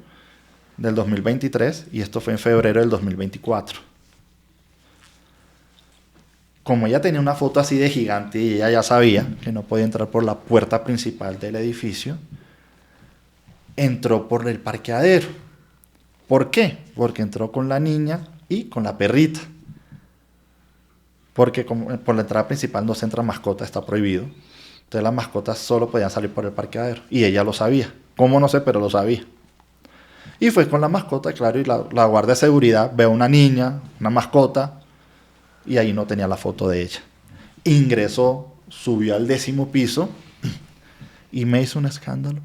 del 2023 y esto fue en febrero del 2024. Como ella tenía una foto así de gigante y ella ya sabía que no podía entrar por la puerta principal del edificio, entró por el parqueadero. ¿Por qué? Porque entró con la niña y con la perrita. Porque por la entrada principal no se entra mascota, está prohibido. Entonces las mascotas solo podían salir por el parqueadero. Y ella lo sabía. ¿Cómo? No sé, pero lo sabía. Y fue con la mascota, claro, y la guardia de seguridad ve a una niña, una mascota, y ahí no tenía la foto de ella. Ingresó, subió al 10º piso y me hizo un escándalo.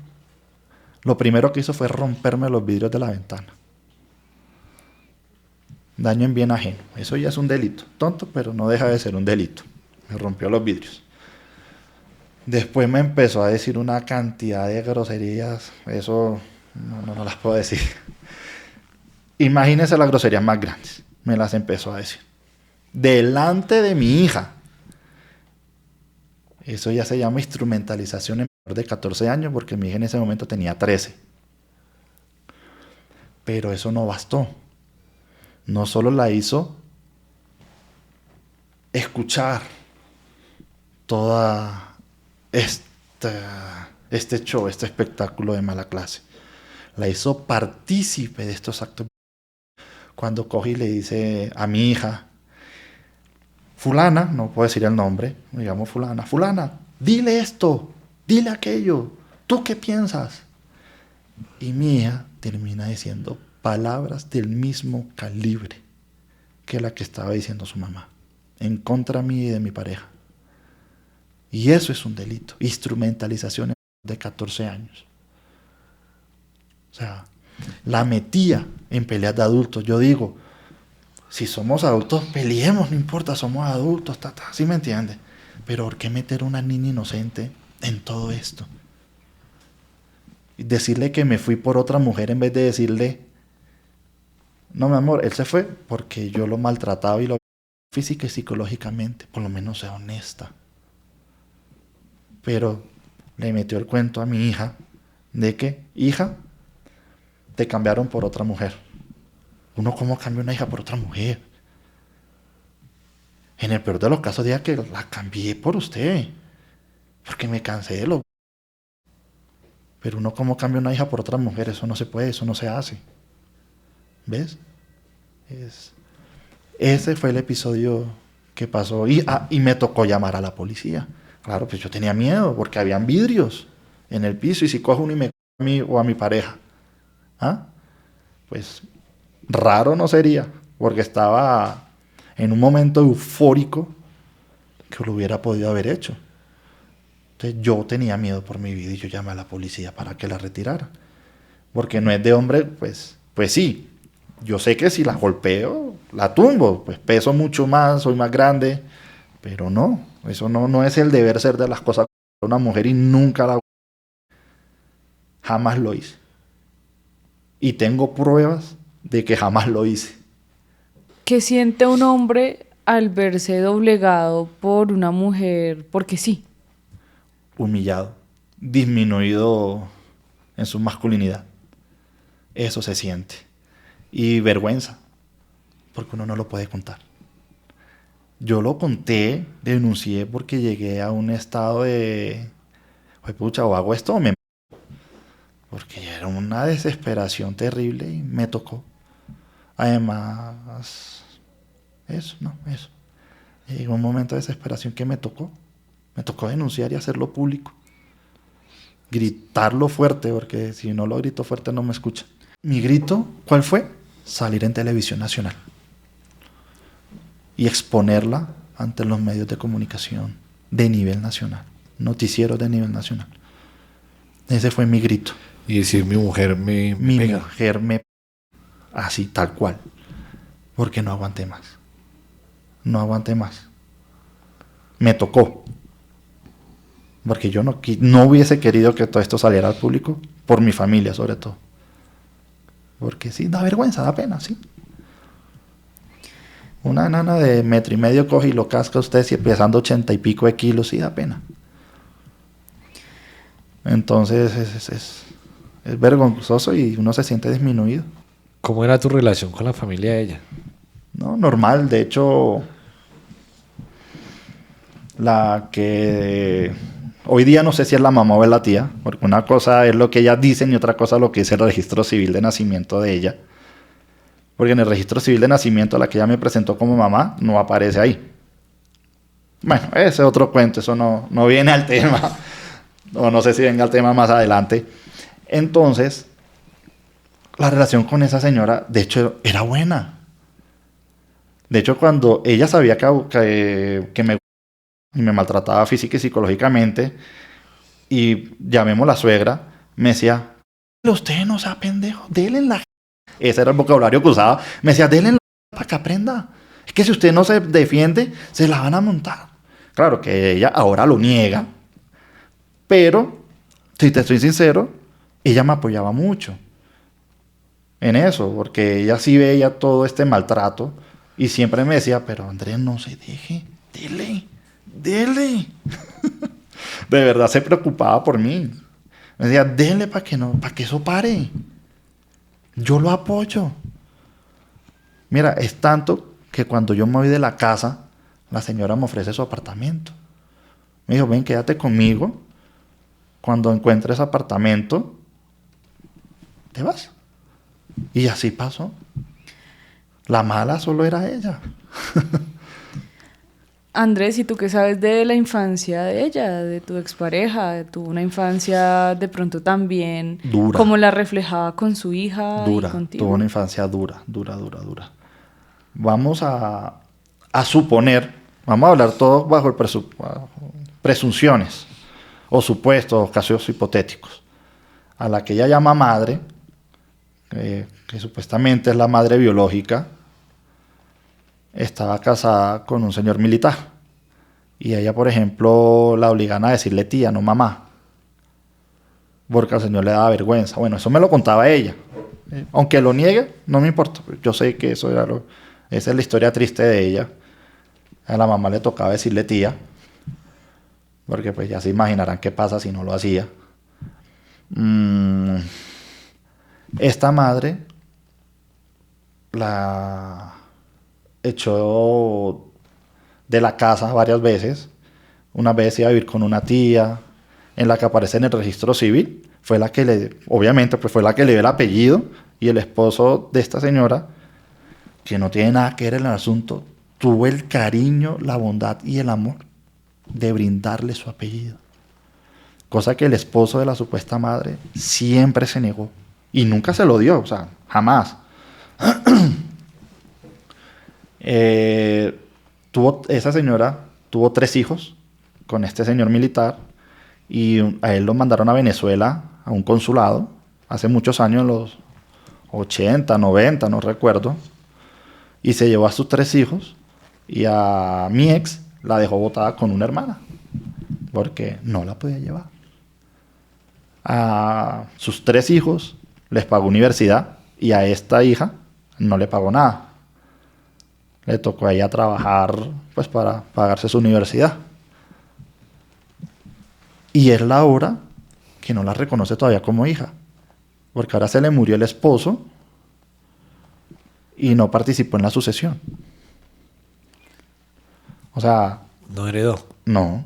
Lo primero que hizo fue romperme los vidrios de la ventana. Daño en bien ajeno. Eso ya es un delito. Tonto, pero no deja de ser un delito. Me rompió los vidrios. Después me empezó a decir una cantidad de groserías. Eso no las puedo decir. Imagínense las groserías más grandes. Me las empezó a decir. Delante de mi hija. Eso ya se llama instrumentalización en menor de 14 años porque mi hija en ese momento tenía 13. Pero eso no bastó. No solo la hizo escuchar toda este show, este espectáculo de mala clase. La hizo partícipe de estos actos. Cuando coge y le dice a mi hija, fulana, no puedo decir el nombre, digamos fulana, dile esto, dile aquello, ¿tú qué piensas? Y mi hija termina diciendo palabras del mismo calibre que la que estaba diciendo su mamá, en contra mía y de mi pareja. Y eso es un delito, instrumentalización de 14 años. O sea, La metía en peleas de adultos. Yo digo, si somos adultos, peleemos, no importa, somos adultos, ¿sí me entiende? Pero ¿por qué meter a una niña inocente en todo esto? Y decirle que me fui por otra mujer en vez de decirle, no, mi amor, él se fue porque yo lo maltrataba y lo física y psicológicamente, por lo menos sea honesta. Pero le metió el cuento a mi hija de que, hija, te cambiaron por otra mujer. Uno, ¿cómo cambia una hija por otra mujer? En el peor de los casos, diga que la cambié por usted, porque me cansé de lo... Pero uno, ¿cómo cambia una hija por otra mujer? Eso no se puede, eso no se hace. ¿Ves? Ese fue el episodio que pasó. Y me tocó llamar a la policía. Claro, pues yo tenía miedo, porque habían vidrios en el piso, y si cojo uno y me cojo a mí o a mi pareja, ¿ah? Pues raro no sería, porque estaba en un momento eufórico que lo hubiera podido haber hecho. Entonces yo tenía miedo por mi vida y yo llamé a la policía para que la retirara. Porque no es de hombre, pues sí. Yo sé que si la golpeo, la tumbo, pues peso mucho más, soy más grande, pero no, eso no es el deber ser de las cosas de una mujer y nunca la... Jamás lo hice. Y tengo pruebas de que jamás lo hice. ¿Qué siente un hombre al verse doblegado por una mujer? Porque sí. Humillado, disminuido en su masculinidad. Eso se siente. Y vergüenza, porque uno no lo puede contar. Yo lo conté, denuncié porque llegué a un estado de... Pues pucha, o hago esto o me... Porque era una desesperación terrible y me tocó. Además, eso. Llegó un momento de desesperación que me tocó. Me tocó denunciar y hacerlo público. Gritarlo fuerte, porque si no lo grito fuerte no me escucha. Mi grito, ¿cuál fue? Salir en televisión nacional. Y exponerla ante los medios de comunicación de nivel nacional. Noticieros de nivel nacional. Ese fue mi grito. Y decir, mi mujer me pega. Mujer me... Así, tal cual. Porque no aguanté más. No aguanté más. Me tocó. Porque yo no hubiese querido que todo esto saliera al público, por mi familia sobre todo. Porque sí, da vergüenza, da pena, sí. Una nana de 1,5 metros coge y lo casca a usted, si pesando 80 y pico de kilos, sí da pena. Entonces es vergonzoso y uno se siente disminuido. ¿Cómo era tu relación con la familia de ella? No, normal. De hecho, la que hoy día no sé si es la mamá o es la tía, porque una cosa es lo que ellas dicen y otra cosa lo que es el registro civil de nacimiento de ella. Porque en el registro civil de nacimiento, la que ella me presentó como mamá, no aparece ahí. Bueno, ese es otro cuento, eso no viene al tema. O no sé si venga al tema más adelante. Entonces, la relación con esa señora, de hecho, era buena. De hecho, cuando ella sabía que me maltrataba física y psicológicamente, y llamémosla la suegra, me decía, usted no sea pendejo, déle en la... Ese era el vocabulario que usaba. Me decía, déle en la para que aprenda. Es que si usted no se defiende, se la van a montar. Claro que ella ahora lo niega, pero, si te estoy sincero, ella me apoyaba mucho en eso, porque ella sí veía todo este maltrato y siempre me decía, pero Andrés, no se deje, dele. De verdad se preocupaba por mí. Me decía, dele para que eso pare. Yo lo apoyo. Mira, es tanto que cuando yo me voy de la casa, la señora me ofrece su apartamento. Me dijo, ven, quédate conmigo. Cuando encuentres apartamento, te vas. Y así pasó. La mala solo era ella. Andrés, ¿y tú qué sabes de la infancia de ella, de tu expareja? ¿Tuvo una infancia de pronto también dura, como la reflejaba con su hija dura, y contigo? tuvo una infancia dura. Vamos a suponer, vamos a hablar todo bajo el presunciones o supuestos, casos hipotéticos. A la que ella llama madre, que supuestamente es la madre biológica, estaba casada con un señor militar. Y ella, por ejemplo, la obligan a decirle tía, no mamá. Porque al señor le daba vergüenza. Bueno, eso me lo contaba ella. Aunque lo niegue, no me importa. Yo sé que esa es la historia triste de ella. A la mamá le tocaba decirle tía. Porque pues ya se imaginarán qué pasa si no lo hacía. Esta madre la echó de la casa varias veces. Una vez iba a vivir con una tía, en la que aparece en el registro civil. Fue la que obviamente, pues fue la que le dio el apellido. Y el esposo de esta señora, que no tiene nada que ver en el asunto, tuvo el cariño, la bondad y el amor de brindarle su apellido. Cosa que el esposo de la supuesta madre siempre se negó. Y nunca se lo dio, o sea, jamás. Esa señora tuvo 3 hijos con este señor militar y a él lo mandaron a Venezuela, a un consulado, hace muchos años, en los 80, 90, no recuerdo, y se llevó a sus 3 hijos y a mi ex la dejó botada con una hermana, porque no la podía llevar. A sus 3 hijos les pagó universidad y a esta hija no le pagó nada. Le tocó a ella trabajar pues para pagarse su universidad. Y es la hora que no la reconoce todavía como hija, porque ahora se le murió el esposo y no participó en la sucesión. O sea, No heredó. no,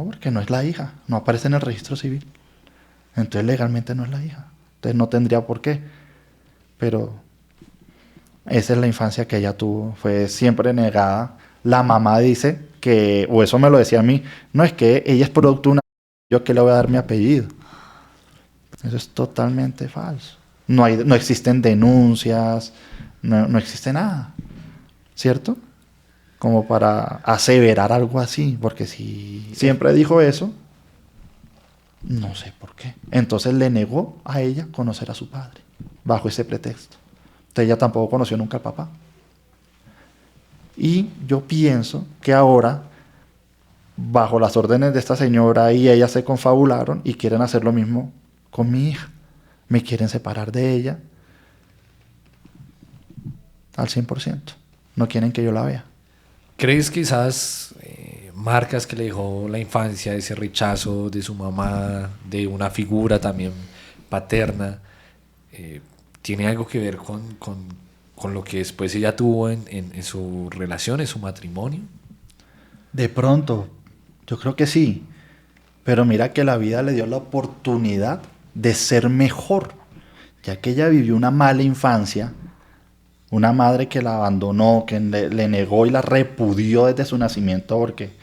porque no es la hija, no aparece en el registro civil. Entonces legalmente no es la hija. Entonces no tendría por qué. Pero esa es la infancia que ella tuvo, fue siempre negada. La mamá dice que, o eso me lo decía a mí, no es que ella es producto de una... yo que le voy a dar mi apellido. Eso es totalmente falso. No existen denuncias, no existe nada, ¿cierto? Como para aseverar algo así, porque si siempre dijo eso, no sé por qué. Entonces le negó a ella conocer a su padre, bajo ese pretexto. Entonces ella tampoco conoció nunca al papá. Y yo pienso que ahora, bajo las órdenes de esta señora y ella se confabularon y quieren hacer lo mismo con mi hija. Me quieren separar de ella al 100%. No quieren que yo la vea. ¿Crees que esas marcas que le dejó la infancia, ese rechazo de su mamá, de una figura también paterna, tiene algo que ver con lo que después ella tuvo en su relación, en su matrimonio? De pronto, yo creo que sí. Pero mira que la vida le dio la oportunidad de ser mejor, ya que ella vivió una mala infancia, una madre que la abandonó, que le negó y la repudió desde su nacimiento, porque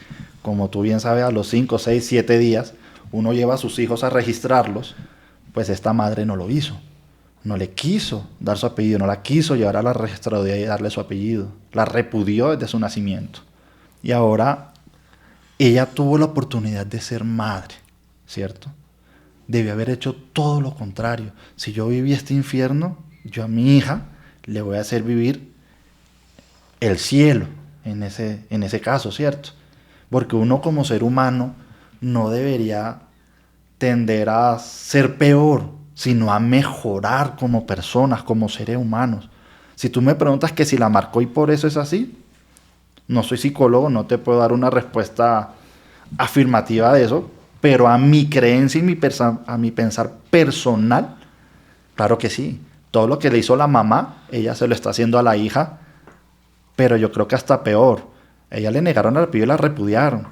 como tú bien sabes, a los 5, 6, 7 días uno lleva a sus hijos a registrarlos, pues esta madre no lo hizo. No le quiso dar su apellido, no la quiso llevar a la registraduría y darle su apellido. La repudió desde su nacimiento. Y ahora ella tuvo la oportunidad de ser madre, ¿cierto? Debió haber hecho todo lo contrario. Si yo viví este infierno, yo a mi hija le voy a hacer vivir el cielo en ese caso, ¿cierto? Porque uno como ser humano no debería tender a ser peor, sino a mejorar como personas, como seres humanos. Si tú me preguntas que si la marcó y por eso es así, no soy psicólogo, no te puedo dar una respuesta afirmativa de eso, pero a mi creencia y a mi pensar personal, claro que sí. Todo lo que le hizo la mamá, ella se lo está haciendo a la hija, pero yo creo que hasta peor. Ella le negaron al pibe y la repudiaron,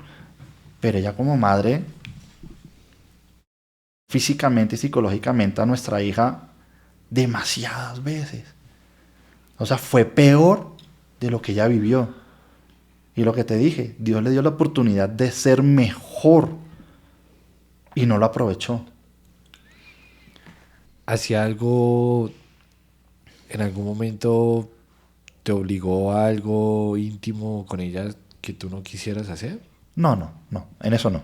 pero ella como madre, físicamente y psicológicamente a nuestra hija demasiadas veces. O sea, fue peor de lo que ella vivió. Y lo que te dije, Dios le dio la oportunidad de ser mejor y no lo aprovechó. ¿Hacía algo, en algún momento te obligó a algo íntimo con ella que tú no quisieras hacer? No, en eso no.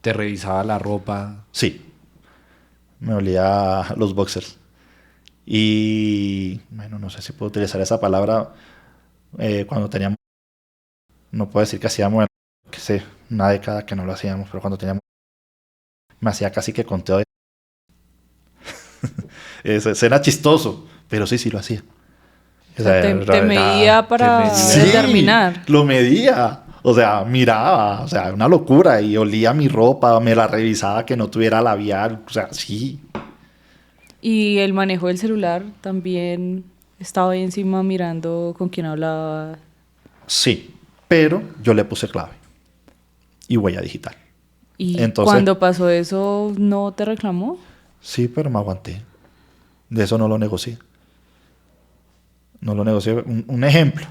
¿Te revisaba la ropa? Sí, Me olía los boxers. Y bueno, no sé si puedo utilizar esa palabra cuando teníamos, no puedo decir que hacíamos, que sé, una década que no lo hacíamos, pero cuando teníamos, me hacía casi que conteo de... Era chistoso, pero sí, sí lo hacía. O sea, te medía para Sí, determinar. lo medía. O sea, miraba, o sea, una locura. Y olía mi ropa, me la revisaba que no tuviera labial. O sea, sí. Y el manejo del celular también estaba ahí encima mirando con quién hablaba. Sí, pero yo le puse clave y huella digital. Y Entonces, cuando pasó eso, ¿no te reclamó? sí, pero me aguanté. De eso no lo negocié. No lo negocié. Un ejemplo.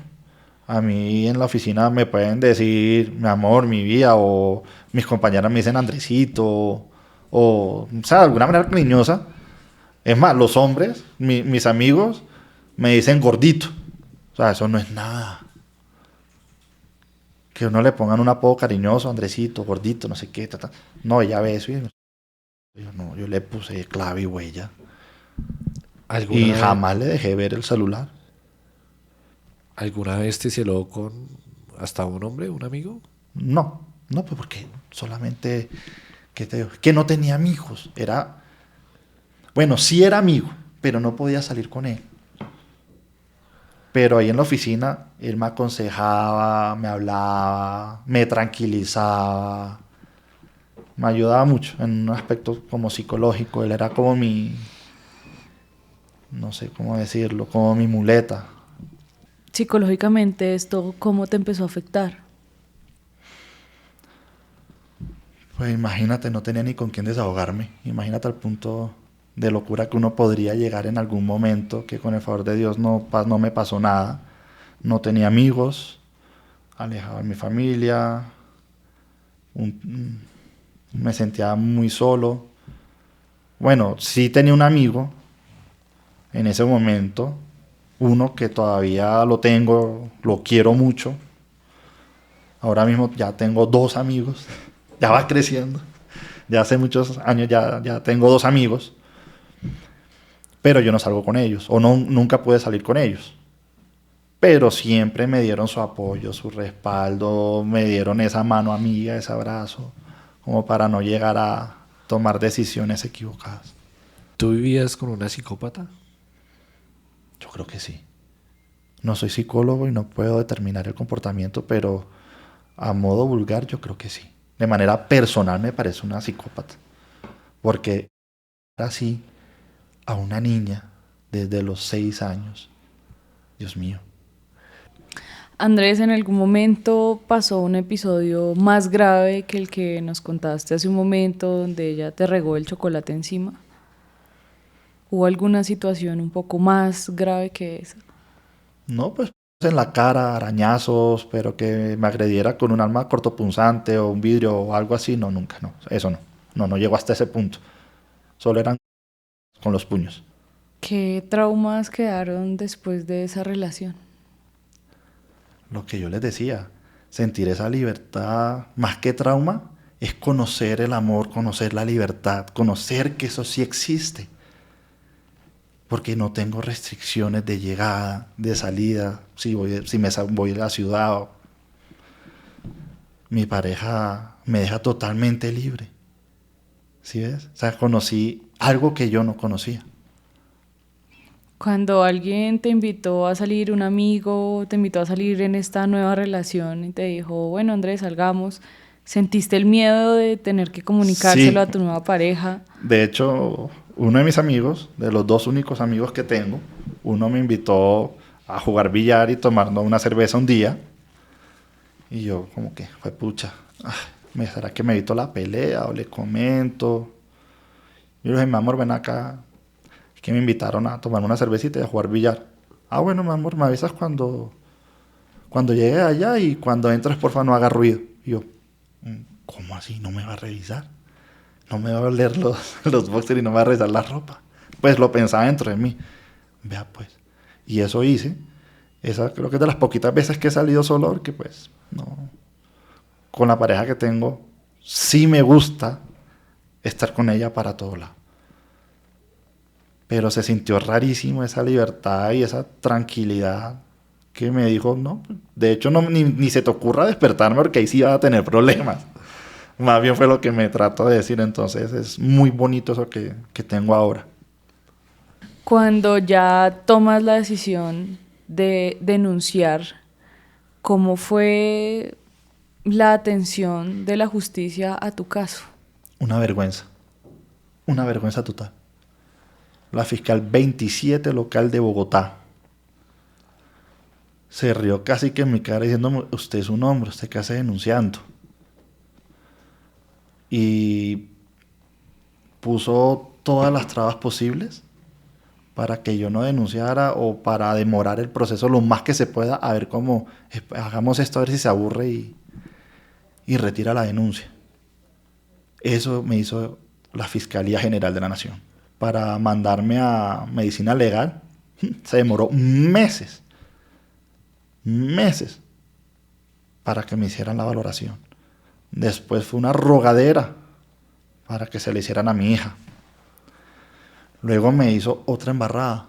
A mí en la oficina me pueden decir mi amor, mi vida, o mis compañeras me dicen Andresito, o sea, de alguna manera cariñosa. Es más, los hombres, mis amigos, me dicen gordito. O sea, eso no es nada. Que uno le pongan un apodo cariñoso, Andresito, gordito, no sé qué. Ta, ta. No, ella ve eso y yo no, yo le puse clave y huella. Y ¿Alguna vez, jamás le dejé ver el celular. alguna vez te celó con hasta un hombre, un amigo? No, no, pues porque solamente, ¿qué te digo? Que no tenía amigos. Era, bueno, sí era amigo, pero no podía salir con él. Pero ahí en la oficina, él me aconsejaba, me hablaba, me tranquilizaba, me ayudaba mucho en un aspecto como psicológico. Él era como mi, no sé cómo decirlo, como mi muleta. Psicológicamente, ¿esto cómo te empezó a afectar? Pues imagínate, no tenía ni con quién desahogarme. Imagínate al punto de locura que uno podría llegar en algún momento, que con el favor de Dios no me pasó nada. No tenía amigos, alejado de mi familia, me sentía muy solo. Bueno, sí tenía un amigo en ese momento, uno que todavía lo tengo, lo quiero mucho. Ahora mismo ya tengo dos amigos, ya va creciendo. Ya hace muchos años ya tengo dos amigos, pero yo no salgo con ellos, o no, nunca pude salir con ellos. Pero siempre me dieron su apoyo, su respaldo, me dieron esa mano amiga, ese abrazo, como para no llegar a tomar decisiones equivocadas. ¿Tú vivías con una psicópata? Yo creo que sí. No soy psicólogo y no puedo determinar el comportamiento, pero a modo vulgar yo creo que sí. De manera personal me parece una psicópata, porque así a una niña desde los 6 años, Dios mío. Andrés, ¿en algún momento pasó un episodio más grave que el que nos contaste hace un momento donde ella te regó el chocolate encima? ¿Hubo alguna situación un poco más grave que esa? No, pues en la cara, arañazos, pero que me agrediera con un arma cortopunzante o un vidrio o algo así, no, nunca, no, eso no. No, no llegó hasta ese punto. Solo eran con los puños. ¿Qué traumas quedaron después de esa relación? Lo que yo les decía, sentir esa libertad, más que trauma, es conocer el amor, conocer la libertad, conocer que eso sí existe. Porque no tengo restricciones de llegada, de salida, si voy a la ciudad, mi pareja me deja totalmente libre. ¿Sí ves? O sea, conocí algo que yo no conocía. Cuando alguien te invitó a salir, un amigo te invitó a salir en esta nueva relación y te dijo, bueno, Andrés, salgamos, ¿sentiste el miedo de tener que comunicárselo Sí, a tu nueva pareja? de hecho, uno de mis amigos, de los dos únicos amigos que tengo, uno me invitó a jugar billar y tomarnos una cerveza un día. Y yo como que, fue pucha, ¿será que me evito la pelea o le comento? Yo le dije, mi amor, ven acá, es que me invitaron a tomar una cervecita y a jugar billar. Ah, bueno, mi amor, me avisas cuando llegue allá y cuando entres, porfa, no haga ruido. Y yo, ¿cómo así? ¿No me va a revisar? ¿No me va a oler los boxers y no me va a revisar la ropa? Pues lo pensaba dentro de mí. Vea pues. Y eso hice. Esa creo que es de las poquitas veces que he salido solo, porque pues no. Con la pareja que tengo, sí me gusta estar con ella para todo lado. Pero se sintió rarísimo esa libertad y esa tranquilidad que me dijo, no, de hecho no, ni se te ocurra despertarme porque ahí sí vas a tener problemas. Más bien fue lo que me trató de decir, entonces es muy bonito eso que tengo ahora. Cuando ya tomas la decisión de denunciar, ¿cómo fue la atención de la justicia a tu caso? Una vergüenza total. La fiscal 27 local de Bogotá se rió casi que en mi cara diciéndome, usted es un hombre, usted qué hace denunciando. Y puso todas las trabas posibles para que yo no denunciara o para demorar el proceso lo más que se pueda, a ver cómo hagamos esto, a ver si se aburre y retira la denuncia. Eso me hizo la Fiscalía General de la Nación. Para mandarme a medicina legal, se demoró meses para que me hicieran la valoración. Después fue una rogadera para que se le hicieran a mi hija. Luego me hizo otra embarrada.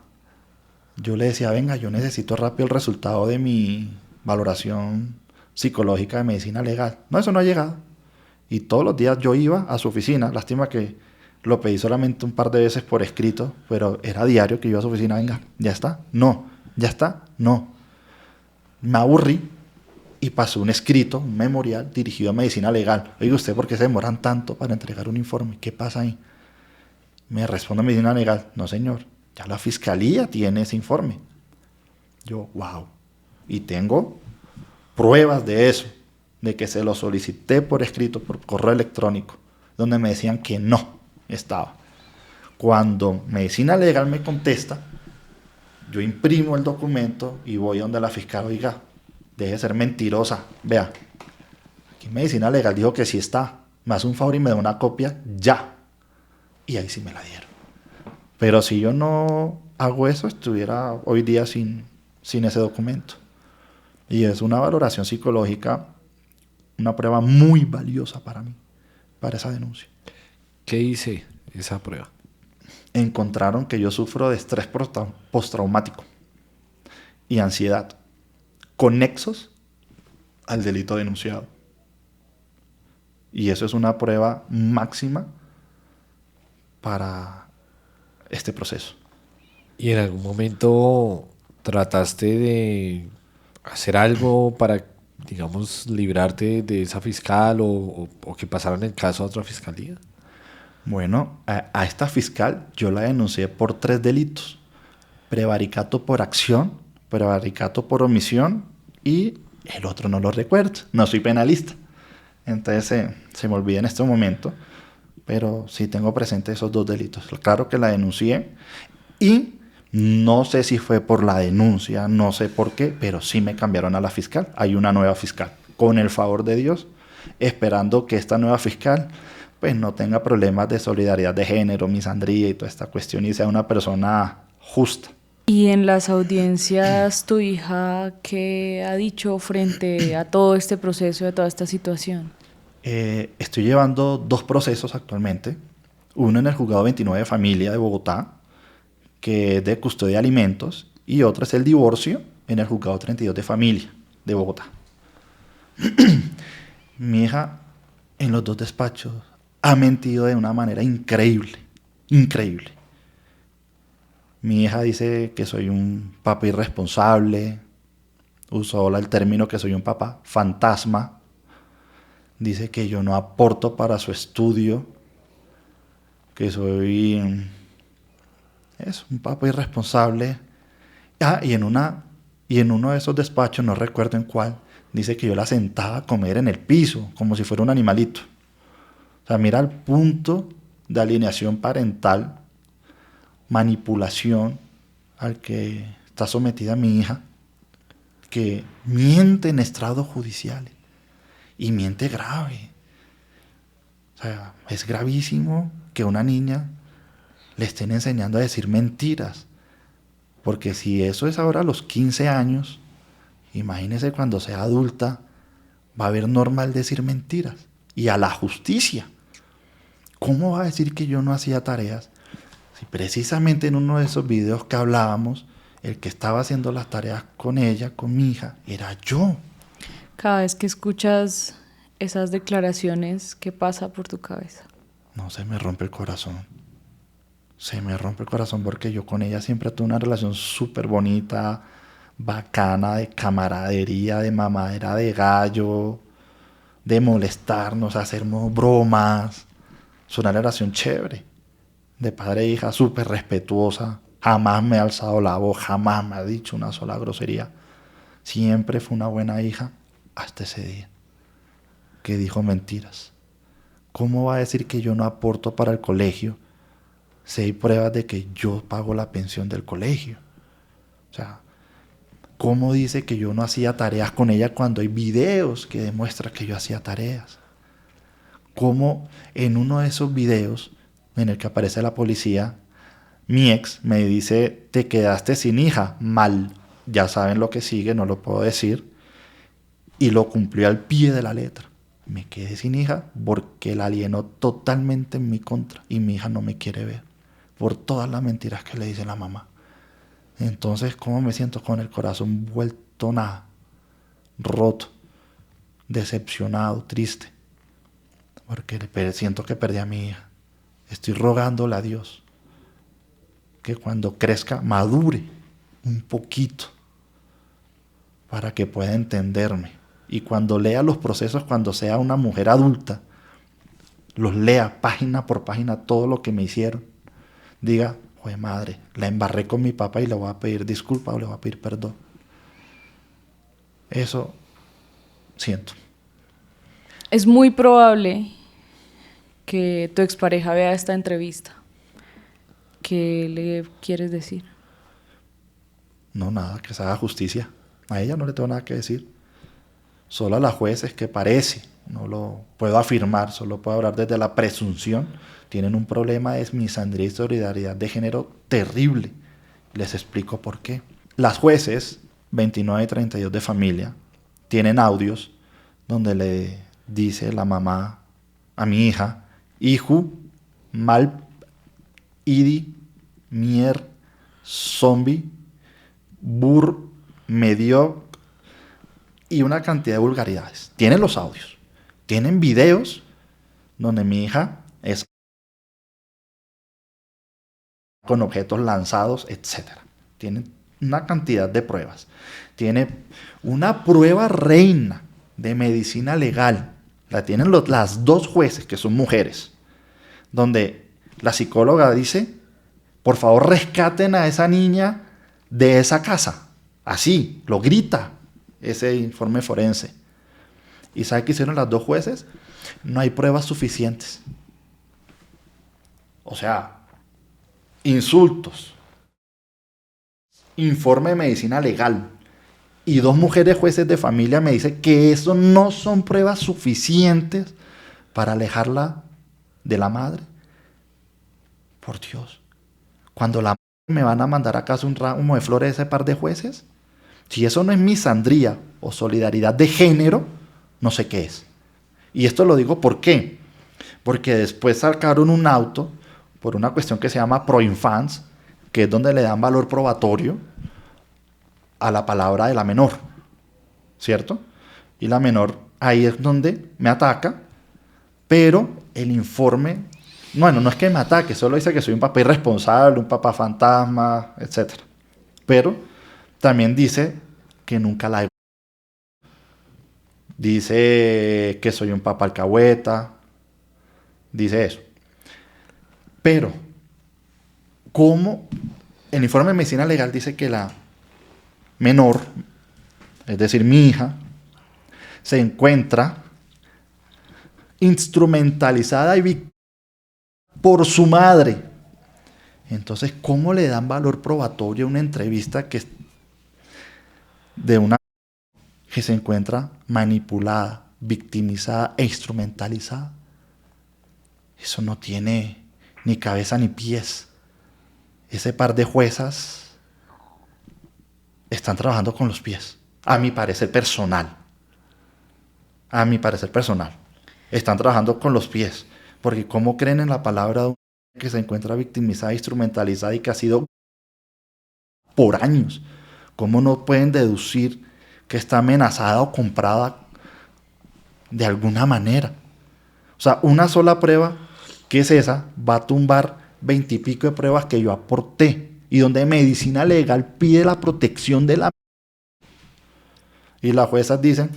Yo le decía, venga, yo necesito rápido el resultado de mi valoración psicológica de medicina legal. No, eso no ha llegado. Y todos los días yo iba a su oficina. Lástima que lo pedí solamente un par de veces por escrito, pero era diario que iba a su oficina. Venga, ya está, no, ya está, no. Me aburrí y pasó un escrito, un memorial dirigido a medicina legal. Oiga, ¿usted por qué se demoran tanto para entregar un informe? ¿Qué pasa ahí? Me responde medicina legal, no señor, ya la fiscalía tiene ese informe. Yo, wow. Y tengo pruebas de eso, de que se lo solicité por escrito, por correo electrónico, donde me decían que no estaba. Cuando medicina legal me contesta, yo imprimo el documento y voy donde la fiscal, oiga, deje de ser mentirosa, vea, aquí medicina legal dijo que sí está, me hace un favor y me da una copia ya. Y ahí sí me la dieron. Pero si yo no hago eso, estuviera hoy día sin ese documento. Y es una valoración psicológica, una prueba muy valiosa para mí, para esa denuncia. ¿Qué dice esa prueba? Encontraron que yo sufro de estrés postraumático y ansiedad, conexos al delito denunciado. Y eso es una prueba máxima para este proceso. ¿Y en algún momento trataste de hacer algo para, digamos, librarte de esa fiscal o que pasaran el caso a otra fiscalía? Bueno, a esta fiscal yo la denuncié por 3 delitos. Prevaricato por acción, prevaricato por omisión y el otro no lo recuerdo. No soy penalista. Entonces se me olvida en este momento. Pero sí tengo presente esos 2 delitos. Claro que la denuncié y no sé si fue por la denuncia, no sé por qué, pero sí me cambiaron a la fiscal. Hay una nueva fiscal, con el favor de Dios, esperando que esta nueva fiscal pues no tenga problemas de solidaridad de género, misandría y toda esta cuestión y sea una persona justa. Y en las audiencias, ¿tu hija qué ha dicho frente a todo este proceso, a toda esta situación? Estoy llevando 2 procesos actualmente. Uno en el juzgado 29 de familia de Bogotá, que es de custodia de alimentos, y otro es el divorcio en el juzgado 32 de familia de Bogotá. Mi hija en los 2 despachos ha mentido de una manera increíble, increíble. Mi hija dice que soy un papá irresponsable, usó el término que soy un papá fantasma. Dice que yo no aporto para su estudio, que soy un papá irresponsable. Y en uno de esos despachos, no recuerdo en cuál, dice que yo la sentaba a comer en el piso, como si fuera un animalito. O sea, mira el punto de alineación parental, manipulación al que está sometida mi hija, que miente en estrados judiciales. Y miente grave. O sea, es gravísimo que una niña le estén enseñando a decir mentiras. Porque si eso es ahora a los 15 años, imagínese cuando sea adulta, va a ver normal decir mentiras. Y a la justicia. ¿Cómo va a decir que yo no hacía tareas Si precisamente en uno de esos videos que hablábamos, el que estaba haciendo las tareas con ella, con mi hija, era yo. Cada vez que escuchas esas declaraciones, ¿qué pasa por tu cabeza? No, se me rompe el corazón. Se me rompe el corazón porque yo con ella siempre tuve una relación súper bonita, bacana, de camaradería, de mamadera de gallo, de molestarnos, hacernos bromas. Es una relación chévere, de padre e hija, súper respetuosa. Jamás me ha alzado la voz, jamás me ha dicho una sola grosería. Siempre fue una buena hija hasta ese día que dijo mentiras. ¿Cómo va a decir que yo no aporto para el colegio si hay pruebas de que yo pago la pensión del colegio? O sea, ¿cómo dice que yo no hacía tareas con ella cuando hay videos que demuestran que yo hacía tareas? ¿Cómo en uno de esos videos en el que aparece la policía, mi ex me dice, te quedaste sin hija? Mal. Ya saben lo que sigue, no lo puedo decir. Y lo cumplió al pie de la letra. Me quedé sin hija porque la alienó totalmente en mi contra y mi hija no me quiere ver por todas las mentiras que le dice la mamá. Entonces, ¿cómo me siento con el corazón vuelto nada? Roto, decepcionado, triste, porque siento que perdí a mi hija. Estoy rogándole a Dios que cuando crezca madure un poquito para que pueda entenderme. Y cuando lea los procesos, cuando sea una mujer adulta, los lea página por página todo lo que me hicieron. Diga, joder madre, la embarré con mi papá y le voy a pedir disculpas o le voy a pedir perdón. Eso siento. Es muy probable que tu expareja vea esta entrevista. ¿Qué le quieres decir? No, nada, que se haga justicia. A ella no le tengo nada que decir. Solo a la juez es que parece, no lo puedo afirmar, solo puedo hablar desde la presunción. Tienen un problema de misandría y solidaridad de género terrible. Les explico por qué. Las jueces 29 y 32 de familia tienen audios donde le dice la mamá a mi hija, hijo, mal, idi, mier, zombie, bur, medio y una cantidad de vulgaridades. Tienen los audios, tienen videos donde mi hija es con objetos lanzados, etc. Tienen una cantidad de pruebas. Tiene una prueba reina de medicina legal. La tienen las dos jueces, que son mujeres, donde la psicóloga dice, por favor rescaten a esa niña de esa casa. Así, lo grita ese informe forense. ¿Y sabe qué hicieron las dos jueces? No hay pruebas suficientes. O sea, insultos, informe de medicina legal y dos mujeres jueces de familia me dicen que eso no son pruebas suficientes para alejarla de la madre. Por Dios, cuando la madre me van a mandar a casa un ramo de flores de ese par de jueces, si eso no es misandría o solidaridad de género, no sé qué es. Y esto lo digo ¿por qué? Porque después sacaron un auto por una cuestión que se llama Proinfants, que es donde le dan valor probatorio a la palabra de la menor, ¿cierto? Y la menor ahí es donde me ataca, pero el informe, bueno, no es que me ataque, solo dice que soy un papá irresponsable, un papá fantasma, etc. Pero también dice que nunca la he... Dice que soy un papá alcahueta, dice eso. Pero, ¿cómo? El informe de medicina legal dice que la menor, es decir, mi hija, se encuentra instrumentalizada y victimizada por su madre. Entonces, ¿cómo le dan valor probatorio a una entrevista que es de una que se encuentra manipulada, victimizada e instrumentalizada? Eso no tiene ni cabeza ni pies. Ese par de juezas están trabajando con los pies, a mi parecer personal. A mi parecer personal. Están trabajando con los pies, porque ¿cómo creen en la palabra de un que se encuentra victimizada, instrumentalizada y que ha sido por años. ¿Cómo no pueden deducir que está amenazada o comprada de alguna manera? O sea, una sola prueba, que es esa, va a tumbar 20 y pico de pruebas que yo aporté y donde medicina legal pide la protección de la... Y las juezas dicen,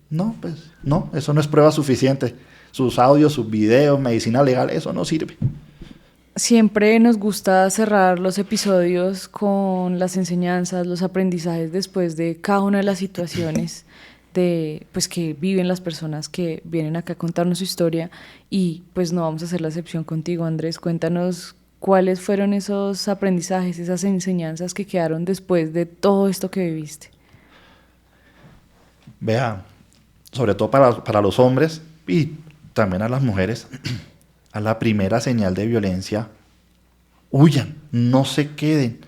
no, pues no, eso no es prueba suficiente. Sus audios, sus videos, medicina legal, eso no sirve. Siempre nos gusta cerrar los episodios con las enseñanzas, los aprendizajes después de cada una de las situaciones pues, que viven las personas que vienen acá a contarnos su historia, y pues no vamos a hacer la excepción contigo, Andrés. Cuéntanos cuáles fueron esos aprendizajes, esas enseñanzas que quedaron después de todo esto que viviste. Vea, sobre todo para los hombres y también a las mujeres, a la primera señal de violencia, huyan, no se queden.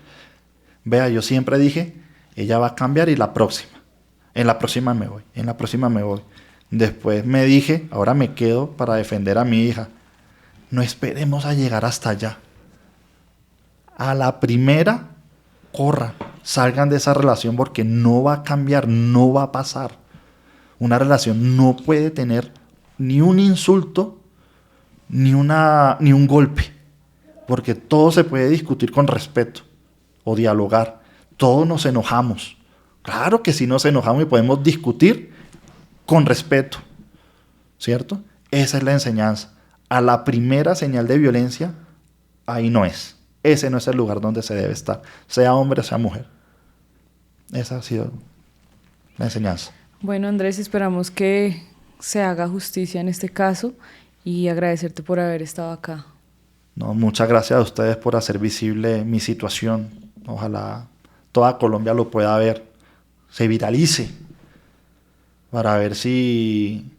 Vea, yo siempre dije, ella va a cambiar y en la próxima me voy, en la próxima me voy. Después me dije, ahora me quedo para defender a mi hija. No esperemos a llegar hasta allá. A la primera, corran, salgan de esa relación porque no va a cambiar, no va a pasar. Una relación no puede tener ni un insulto, ni un golpe, porque todo se puede discutir con respeto o dialogar. Todos nos enojamos. Claro que sí nos enojamos y podemos discutir con respeto, ¿cierto? Esa es la enseñanza. A la primera señal de violencia, ahí no es. Ese no es el lugar donde se debe estar, sea hombre o sea mujer. Esa ha sido la enseñanza. Bueno, Andrés, esperamos que se haga justicia en este caso y agradecerte por haber estado acá. No, muchas gracias a ustedes por hacer visible mi situación. Ojalá toda Colombia lo pueda ver, se viralice, para ver si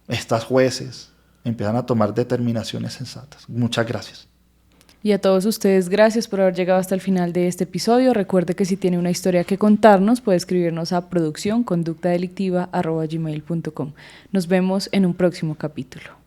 estas jueces empiezan a tomar determinaciones sensatas. Muchas gracias. Y a todos ustedes, gracias por haber llegado hasta el final de este episodio. Recuerde que si tiene una historia que contarnos, puede escribirnos a produccionconductadelictiva@gmail.com. Nos vemos en un próximo capítulo.